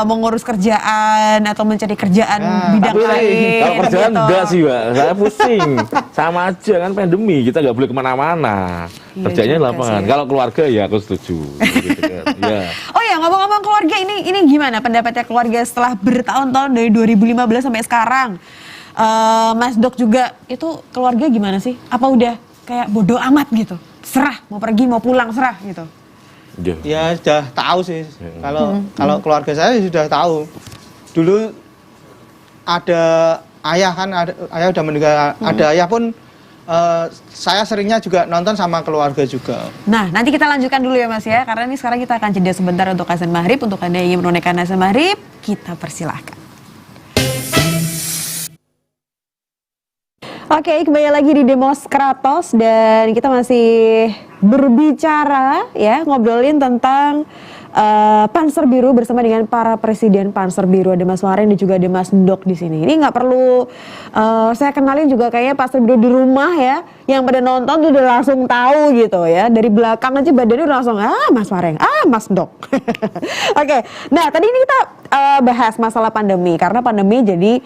mengurus kerjaan atau mencari kerjaan bidang lain. Kalau kerjaan gitu. enggak sih Mbak, saya pusing. Sama aja kan pandemi, kita nggak boleh kemana-mana. Kerjanya di lapangan. Kalau keluarga ya aku setuju. Gitu kan. Ya. Oh ya ngomong-ngomong keluarga ini gimana pendapatnya keluarga setelah bertahun-tahun dari 2015 sampai sekarang? Mas Dok juga itu keluarga gimana sih? Apa udah kayak bodoh amat gitu? Serah mau pergi mau pulang serah gitu? Ya sudah tahu sih. Kalau keluarga saya sudah tahu. Dulu ada ayah kan, ayah udah meninggal. Ada ayah pun saya seringnya juga nonton sama keluarga juga. Nah nanti kita lanjutkan dulu ya Mas ya. Karena ini sekarang kita akan jeda sebentar untuk azan maghrib. Untuk Anda yang ingin menunaikan azan maghrib, kita persilahkan. Oke, kembali lagi di Demos Kratos dan kita masih berbicara ya, ngobrolin tentang Panser Biru bersama dengan para presiden Panser Biru. Ada Mas Mareng dan juga ada Mas Dok di sini. Ini nggak perlu saya kenalin juga kayaknya Panser Biru di rumah ya, yang pada nonton tuh udah langsung tahu gitu ya. Dari belakang aja badannya udah langsung Mas Mareng, Mas Dok. Oke, nah tadi ini kita bahas masalah pandemi, karena pandemi jadi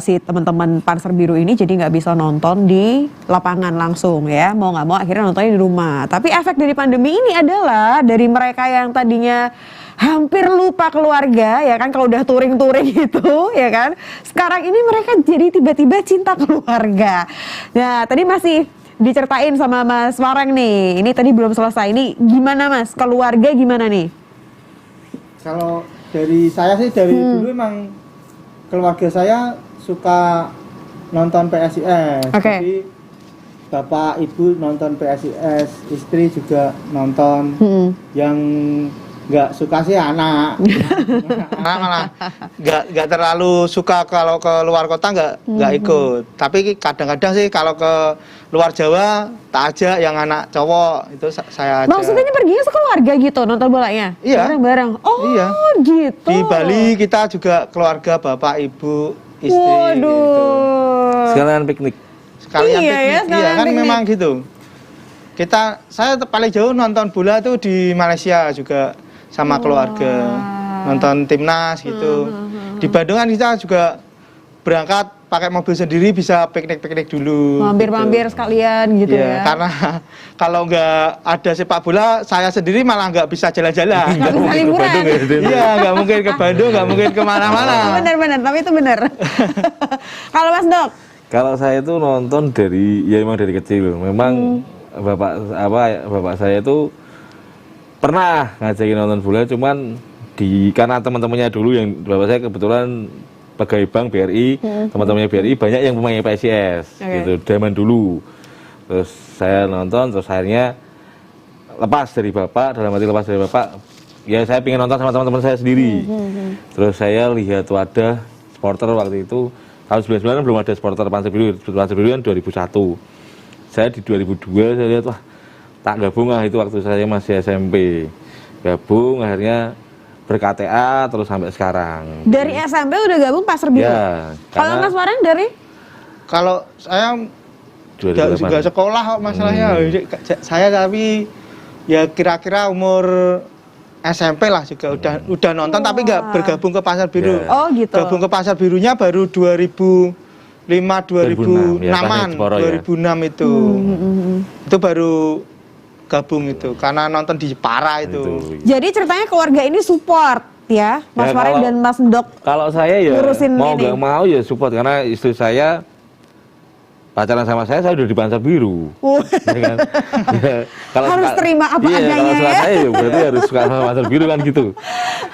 si teman-teman Panser Biru ini jadi nggak bisa nonton di lapangan langsung ya, mau nggak mau akhirnya nontonnya di rumah. Tapi efek dari pandemi ini adalah dari mereka yang tadinya hampir lupa keluarga ya kan, kalau udah touring-touring gitu ya kan, sekarang ini mereka jadi tiba-tiba cinta keluarga. Nah tadi masih diceritain sama Mas Wareng nih, ini tadi belum selesai, ini gimana Mas, keluarga gimana nih? Kalau dari saya sih dari dulu emang keluarga saya suka nonton PSIS. Oke. Jadi bapak ibu nonton PSIS, istri juga nonton. Yang nggak suka sih anak. Anak malah nggak terlalu suka, kalau ke luar kota nggak ikut. Tapi kadang-kadang sih kalau ke luar Jawa tak ajak yang anak cowok, itu saya ajak. Maksudnya ini perginya sekeluarga gitu nonton bolanya? Iya. Bareng-bareng. Oh Iya. gitu. Di Bali kita juga keluarga bapak ibu istri gitu. Waduh. Sekalian piknik. Sekalian Iya ya, piknik. sekalian Iya kan piknik. memang gitu. Saya paling jauh nonton bola tuh di Malaysia juga sama keluarga. Nonton timnas gitu. Di Bandung kan kita juga berangkat pakai mobil sendiri, bisa piknik-piknik dulu. Mampir-mampir gitu. sekalian gitu Iya, ya. karena kalau nggak ada sepak bola, saya sendiri malah nggak bisa jalan-jalan. Nggak bisa liburan. Iya, nggak mungkin ke Bandung, nggak mungkin kemana-mana. Bener-bener, tapi itu bener. Kalau Mas Dok? Kalau saya itu nonton dari, ya emang dari kecil. Memang bapak saya itu pernah ngajakin nonton bola, cuman karena teman-temannya dulu yang bapak saya kebetulan pegawai bank BRI, teman-temannya BRI banyak yang pemain PSIS gitu zaman dulu. Terus saya nonton, terus akhirnya lepas dari bapak, dalam arti lepas dari bapak, ya saya pengen nonton sama teman-teman saya sendiri. Terus saya lihat wadah supporter waktu itu tahun 99 belum ada supporter Panser Biru kan 2001. Saya di 2002 saya lihat, wah tak gabung lah, itu waktu saya masih SMP. Gabung akhirnya ber-KTA terus sampai sekarang. Dari SMP udah gabung Panser Biru? Ya, Kalau Mas Wareng dari? Kalau saya juga sekolah kok masalahnya. Saya tapi ya kira-kira umur SMP lah juga udah nonton, tapi nggak bergabung ke Panser Biru. Ya. Oh gitu. Gabung ke Panser Birunya baru 2005-2006an, ya, 2006 itu. Itu baru gabung itu, karena nonton di Jepara itu. Jadi ceritanya keluarga ini support ya, Mas Ya, Wareng dan Mas Dok. Kalau saya ya ngurusin mau ini. nggak mau ya support, karena istri saya pacaran sama saya udah di Panser Biru. Ya kan? Ya, Harus terima apa iya, adanya kalau suka ya. saya ya berarti harus suka sama Panser Biru kan gitu.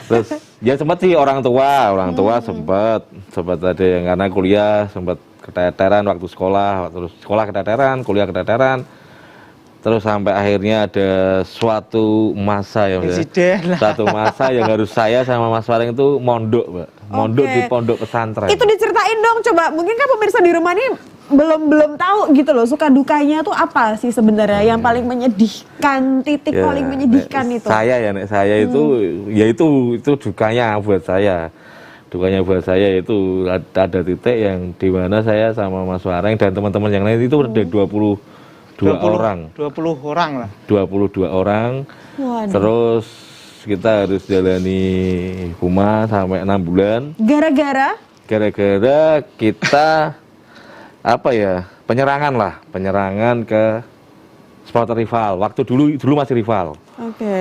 Terus ya sempat sih orang tua sempat ada yang karena kuliah sempat keteteran waktu sekolah, terus sekolah keteteran, kuliah keteteran. Terus sampai akhirnya ada suatu masa ya, Insiden lah. suatu masa yang harus saya sama Mas Wareng itu mondok, Mbak. Mondok Oke. di pondok pesantren. Itu diceritain dong, coba. Mungkin kan pemirsa di rumah ini belum tahu gitu loh, suka dukanya tuh apa sih sebenarnya yang paling menyedihkan, titik Ya, paling menyedihkan nek itu. Saya itu ya itu dukanya buat saya. Dukanya buat saya itu ada titik yang di mana saya sama Mas Wareng dan teman-teman yang lain itu ada 22 orang. 20 orang lah. 22 orang. Waduh. Terus kita harus jalani hukuman sampai 6 bulan. Gara-gara Gara-gara kita penyerangan ke supporter rival. Waktu dulu masih rival. oke.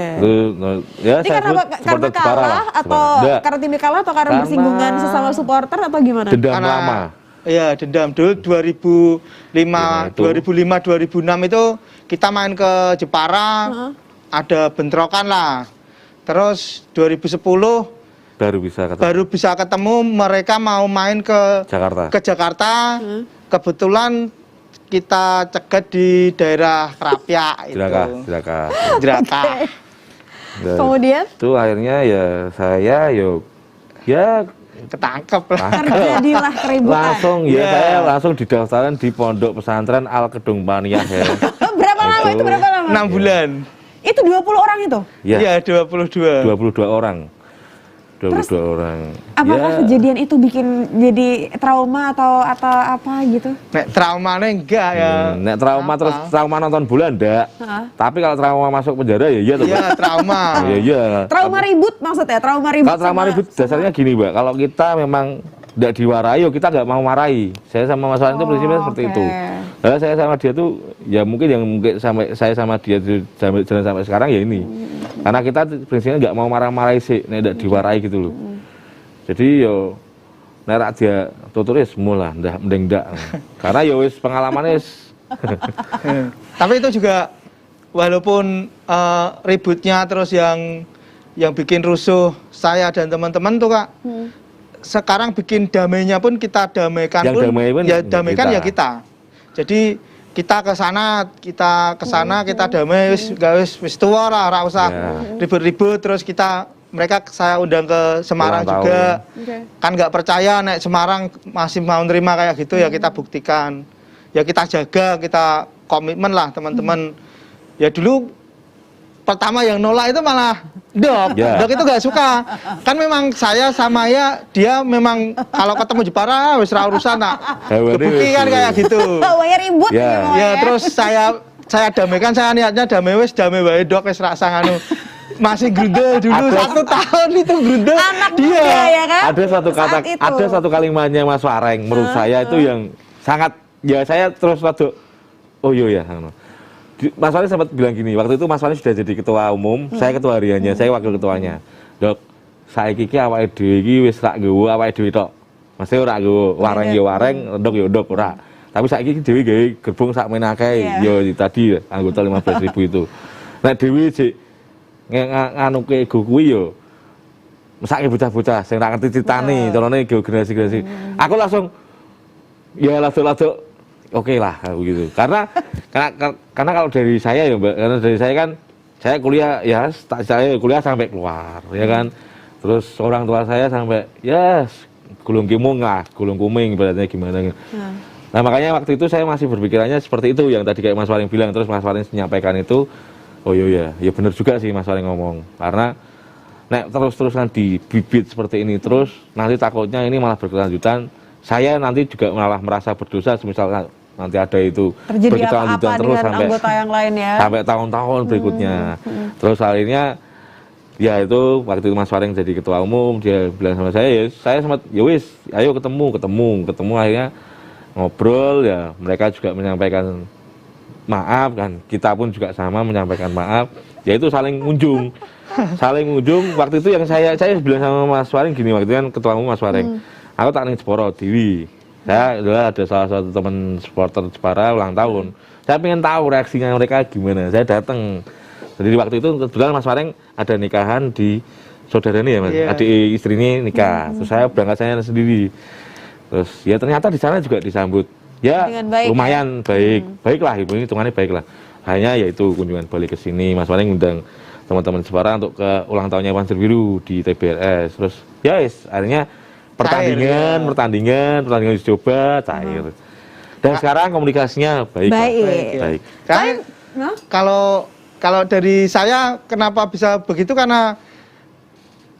Ya Ini karena supporter Jepara kalah lah, atau Enggak, karena timnya kalah atau karena Karena bersinggungan sesama supporter atau gimana? dendam lama. Iya, dendam dulu 2005 2006 itu kita main ke Jepara, ada bentrokan lah. Terus 2010 baru bisa ketemu, mereka mau main ke Jakarta. Kebetulan kita cegat di daerah Krapyak itu. Jeraka. Kemudian Itu akhirnya ya saya ya ketangkep lah. terjadilah keributan. Saya langsung didaftarkan di pondok pesantren Al Kedung Paniah ya. Berapa lama itu? Berapa lama? 6 bulan. Itu 20 orang itu? Ya, Iya, 22. 22 orang. 22 orang. Apakah Ya, kejadian itu bikin jadi trauma atau apa gitu? Nek traumanya enggak ya. nek trauma Apa? terus trauma nonton bola enggak. Tapi kalau trauma masuk penjara ya iya tuh. Iya, trauma. Ya iya. Trauma ribut maksudnya, trauma ribut. Kalau trauma sama- ribut dasarnya gini, Mbak. Kalau kita memang tidak diwarai, kita nggak mau marahi. Saya sama Mas Wan itu prinsipnya seperti oke. itu. Lalu saya sama dia tuh, ya mungkin yang mungkin sampai saya sama dia tuh jalan sampai sekarang ya ini. Karena kita prinsipnya nggak mau marah-marahi sih, tidak diwarai gitu loh. Jadi yo nerak dia tuturis semula, mending ndak. Karena ya wis pengalamannya wis Tapi itu juga walaupun ributnya terus yang bikin rusuh saya dan teman-teman tuh Kak. Sekarang bikin damainya pun kita damaikan Yang pun damai pun ya damaikan kita. ya kita. Jadi kita ke sana, kita damai wis gak wis tua lah, ora usah Ya. ribut-ribut terus mereka saya undang ke Semarang Ulang juga. Oke. Kan nggak percaya nek Semarang masih mau nerima kayak gitu ya kita buktikan. Ya kita jaga, kita komitmen lah teman-teman. Ya dulu pertama yang nolak itu malah Dok. Ya. Dok itu nggak suka. Kan memang saya sama dia memang kalau ketemu Jepara wis ra urusan nak. Hawanya Kebukti wis kan dulu. kayak gitu. Pokoknya ribut Ya. gitu, Ya terus saya damaikan, saya niatnya damai wae Dok wis rasa nganu. Masih grundel dulu 1 tahun itu grundel Anak dia. muda ya kan? ada satu kata, Saat itu. ada satu kalimatnya Mas Wareng menurut saya itu yang sangat, ya saya terus waktu oh iya ya. Mas Wareng sempat bilang gini, waktu itu Mas Wareng sudah jadi ketua umum, saya ketua hariannya, saya wakil ketuanya. Dok, saiki iki awake dhewe iki wis rak nggawa awake dhewe tok. Mesti ora nggawa Wareng ya Wareng, Dok ya Dok ora. Tapi saiki iki dhewe gawe gerbong sak menake, Iya. ya tadi anggota 15.000 itu. Nek dhewe sik nganuke ego kuwi yo mesake bocah-bocah sing ra ngerti critane, carane generasi-generasi. Aku langsung ya lado-lado oke lah aku gitu. Karena kalau dari saya ya Mbak, karena dari saya kan saya kuliah ya saya kuliah sampai keluar ya kan. Terus orang tua saya sampai ya gulung kimung lah, gulung kuming ibaratnya gimana. Nah makanya waktu itu saya masih berpikirannya seperti itu yang tadi kayak Mas Waring bilang, terus Mas Waring menyampaikan itu. Oh iya ya benar juga sih Mas Waring ngomong, karena nek terus-terusan dibibit seperti ini terus nanti takutnya ini malah berkelanjutan, saya nanti juga malah merasa berdosa misalnya nanti ada itu Terjadi apa-apa berkelanjutan terus dengan anggota yang lain ya? sampai tahun-tahun berikutnya. Terus akhirnya ya itu waktu itu Mas Waring jadi ketua umum, dia bilang sama saya, ya saya sempat ya wis ayo ketemu akhirnya ngobrol, ya mereka juga menyampaikan maaf kan, kita pun juga sama menyampaikan maaf, yaitu saling ngunjung waktu itu yang saya bilang sama Mas Waring gini, waktu itu kan ketua umum Mas Waring, aku tak ning Jepara Dewi, saya adalah ada salah satu teman supporter Jepara ulang tahun, saya pengen tahu reaksinya mereka gimana, saya datang. Jadi waktu itu kebetulan Mas Waring ada nikahan di saudara ini ya Mas, Iya. adik istrinya nikah, terus saya berangkat saya sendiri, terus ya ternyata di sana juga disambut ya Dengan baik, lumayan baiklah ibu, ini hitungannya baiklah. Hanya yaitu kunjungan balik ke sini, Mas Waring undang teman-teman Jepara untuk ke ulang tahunnya Panzer Biru di TBRS. Terus ya akhirnya pertandingan dicoba cair. Dan sekarang komunikasinya baik. Pak. Baik. Baik. Karena kalau dari saya kenapa bisa begitu, karena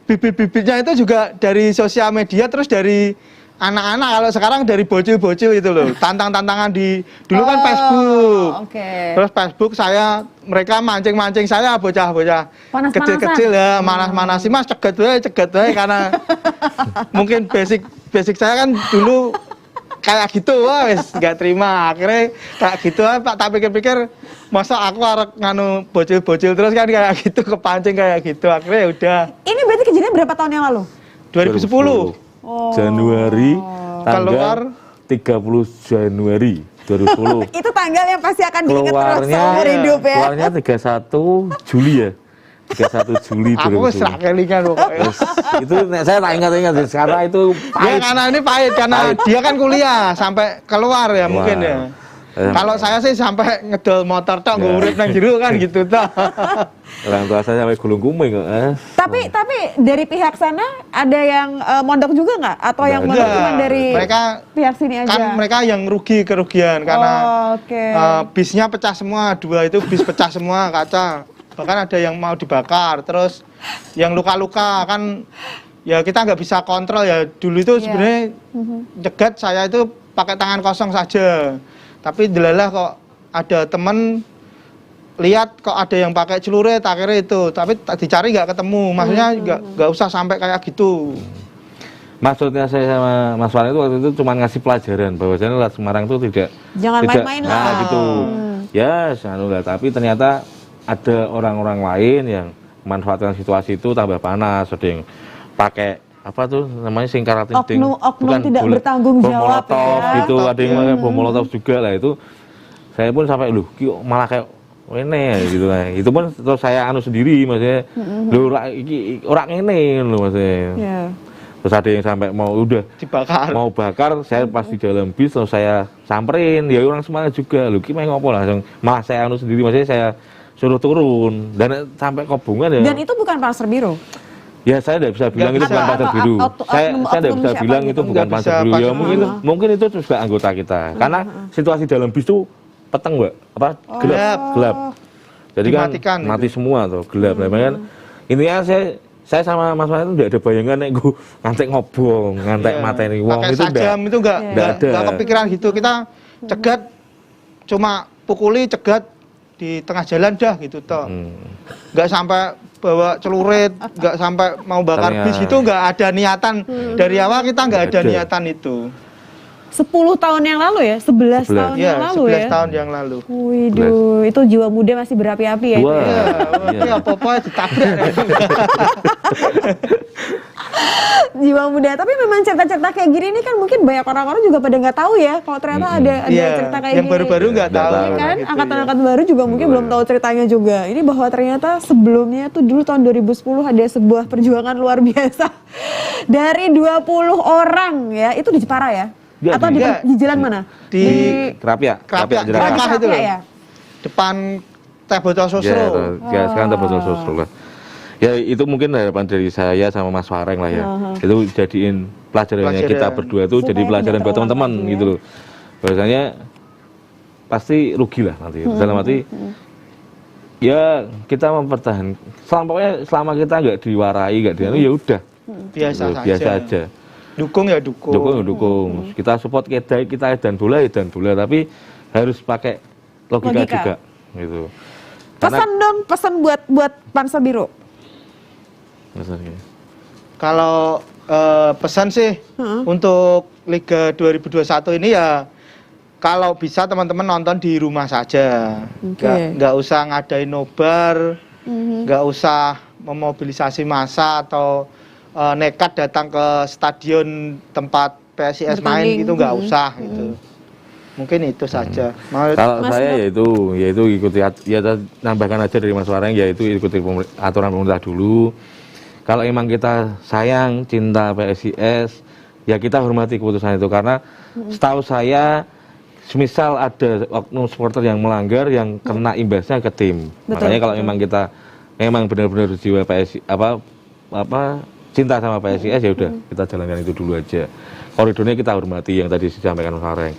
bibit-bibitnya itu juga dari sosial media, terus dari anak-anak. Kalau sekarang dari bocil-bocil itu loh, tantangan dulu kan Facebook. Oke. Terus Facebook mereka mancing saya bocah-bocah Panas-panasan. kecil-kecil ya, manas-manasi Mas cegat wae karena mungkin basic saya kan dulu kayak gitu, wes nggak terima, akhirnya kayak gitu Pak, tak pikir-pikir masa aku harus nganu bocil-bocil terus kan kayak gitu, kepancing kayak gitu, akhirnya ya udah Ini berarti kejadian berapa tahun yang lalu? 2010 Januari Keluar. tanggal 30 Januari 2010. Itu tanggal yang pasti akan diingat terus keluarnya seumur hidup ya. keluarnya 31 Juli ya. 31 Juli 2010. aku serak kelingan pokoknya. Terus, itu saya tak ingat karena itu Ya pahit. karena ini pahit, karena dia kan kuliah sampai keluar ya mungkin ya. Kalau saya sih sampai ngedol motor tok Ya. nggo urip nang jero kan gitu toh. Orang tua saya sampai gulung kuming kok. Tapi dari pihak sana ada yang mondok juga nggak? Atau yang Nggak mondok ada. cuma dari Mereka- pihak sini aja? Kan mereka yang rugi kerugian karena Oke. bisnya pecah semua, 2 itu bis pecah semua kaca. Bahkan ada yang mau dibakar, terus yang luka-luka kan ya kita nggak bisa kontrol ya. Dulu itu sebenarnya cegat saya itu pakai tangan kosong saja. Tapi delalah kok ada temen lihat kok ada yang pakai celurit, akhirnya itu. Tapi dicari nggak ketemu. Maksudnya nggak usah sampai kayak gitu. Maksudnya saya sama Mas Wan itu waktu itu cuma ngasih pelajaran bahwasanya Lat Semarang itu Jangan main-main lah. Nah, gitu. Ya, lah. Tapi ternyata ada orang-orang lain yang memanfaatkan situasi itu tambah panas. Ada yang pakai apa tuh namanya singkaran oknum tidak bertanggung jawab ya. Gitu. Ada yang pakai bom molotov juga lah itu. Saya pun sampai malah kayak ini gitu lah. Itu pun terus saya sendiri maksudnya. Orang ini loh maksudnya. Yeah. Terus ada yang sampai mau bakar, saya pas di dalam bis terus saya samperin, ya orang semangat juga, main ngopo langsung, malah saya sendiri, maksudnya saya suruh turun, dan sampai kobongan ya. Dan itu bukan Panser Biru? Ya saya tidak bisa bilang itu bukan Panser Biru, saya tidak bisa bilang itu bukan Panser Biru, ya mungkin itu juga anggota kita, karena situasi dalam bis itu peteng Mbak, gelap, jadi kan mati semua tuh, gelap, namanya intinya saya sama Mas Wan itu tidak ada bayangan nek gue ngantek ngobong, ngantek mateni wong itu enggak ada. Enggak kepikiran gitu. Kita cegat cuma pukuli cegat di tengah jalan dah gitu toh. Enggak sampai bawa celurit, enggak sampai mau bakar bis gitu, enggak ada niatan. Dari awal kita enggak ada niatan itu. 10 tahun yang lalu ya? 11 tahun yang lalu ya? 11 tahun yang lalu. Waduh, itu jiwa muda masih berapi-api ya? Iya, apa-apa ditabrak. Jiwa muda, tapi memang cerita-cerita kayak gini ini kan mungkin banyak orang-orang juga pada nggak tahu ya kalau ternyata ada cerita kayak yang gini. Baru-baru nggak tahu kan gitu, angkatan-angkatan baru juga mungkin belum tahu ceritanya juga. Ini bahwa ternyata sebelumnya tuh dulu tahun 2010 ada sebuah perjuangan luar biasa dari 20 orang ya, itu di Jepara ya? Atau di jalan mana? Di Krapia itu ya? Depan Teh Botol Sosro. Ya, sekarang Teh Botol Sosro lah. Ya itu mungkin harapan dari saya sama Mas Wareng lah ya. Itu jadiin pelajarannya kita berdua itu jadi pelajaran buat teman-teman gitu loh. Biasanya pasti rugi lah nanti. Dalam arti ya kita mempertahankan. Selama kita nggak diwarai, nggak ya udah. Biasa aja. Dukung ya dukung. Kita support kita dan bola, tapi harus pakai logika juga gitu. Pesan buat Panser Biru. Kalau pesan sih untuk Liga 2021 ini ya kalau bisa teman-teman nonton di rumah saja. Nggak usah ngadain nobar, nggak usah memobilisasi massa atau nekat datang ke stadion tempat PSIS main gitu, nggak usah gitu. Mungkin itu saja. Kalau saya yaitu ikuti nambahkan aja dari Mas Wareng, yaitu ikuti aturan pemerintah dulu. Kalau emang kita sayang, cinta PSIS, ya kita hormati keputusan itu, karena setahu saya semisal ada oknum supporter yang melanggar, yang kena imbasnya ke tim. Makanya kalau memang kita memang benar-benar jiwa PSIS cinta sama PSIS, ya udah kita jalankan itu dulu aja. Koridornya kita hormati yang tadi disampaikan Mas Wareng.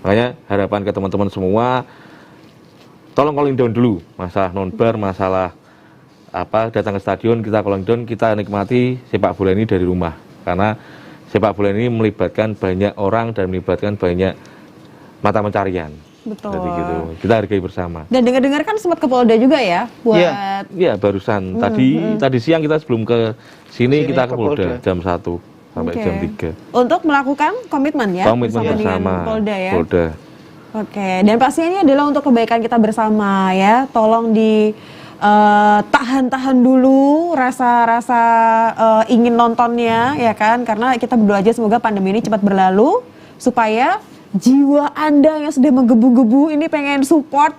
Makanya harapan ke teman-teman semua, tolong calling down dulu masalah nonbar, masalah datang ke stadion, kita calling down, kita nikmati sepak bola ini dari rumah, karena sepak bola ini melibatkan banyak orang dan melibatkan banyak mata pencarian. Betul. Jadi gitu, kita hargai bersama. Dan dengar-dengar kan sempat ke Polda juga ya buat. Iya, barusan tadi siang kita sebelum ke sini kita ke Polda jam 1 sampai jam 3. Untuk melakukan komitmen ya? Komitmen bersama Polda ya? Polda. Oke, dan pastinya ini adalah untuk kebaikan kita bersama ya. Tolong tahan dulu rasa ingin nontonnya ya kan, karena kita berdoa aja semoga pandemi ini cepat berlalu supaya jiwa Anda yang sudah menggebu-gebu ini pengen support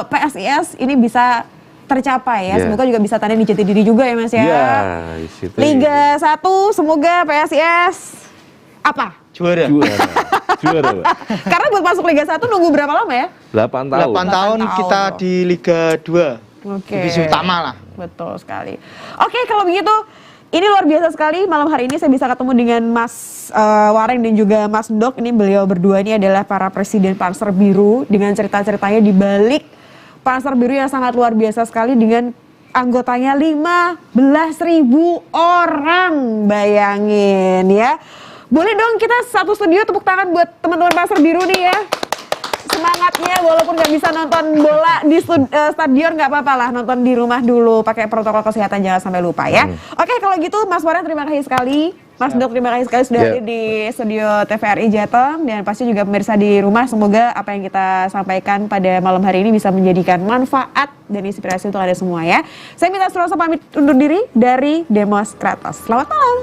PSIS ini bisa tercapai ya. Semoga juga bisa tanda di Jatidiri juga ya Mas ya. Liga 1 semoga PSIS juara. Karena buat masuk Liga 1 nunggu berapa lama ya? 8 tahun. 8 tahun kita di Liga 2. Divisi utama lah. Betul sekali. Oke, kalau begitu ini luar biasa sekali. Malam hari ini saya bisa ketemu dengan Mas Wareng dan juga Mas Ndok. Ini beliau berdua ini adalah para presiden Panser Biru dengan cerita-ceritanya di balik Panser Biru yang sangat luar biasa sekali dengan anggotanya 15.000 orang, bayangin ya. Boleh dong kita satu studio tepuk tangan buat teman-teman Pasar Biru nih ya. Semangatnya walaupun nggak bisa nonton bola di stadion nggak apa-apa lah, nonton di rumah dulu, pakai protokol kesehatan jangan sampai lupa ya. Oke, kalau gitu Mas Warren terima kasih sekali. Mas Dok terima kasih sekali sudah hadir di studio TVRI Jateng, dan pasti juga pemirsa di rumah, semoga apa yang kita sampaikan pada malam hari ini bisa menjadikan manfaat dan inspirasi untuk Anda semua ya. Saya Mita Suroso pamit undur diri dari Demos Kratos. Selamat malam.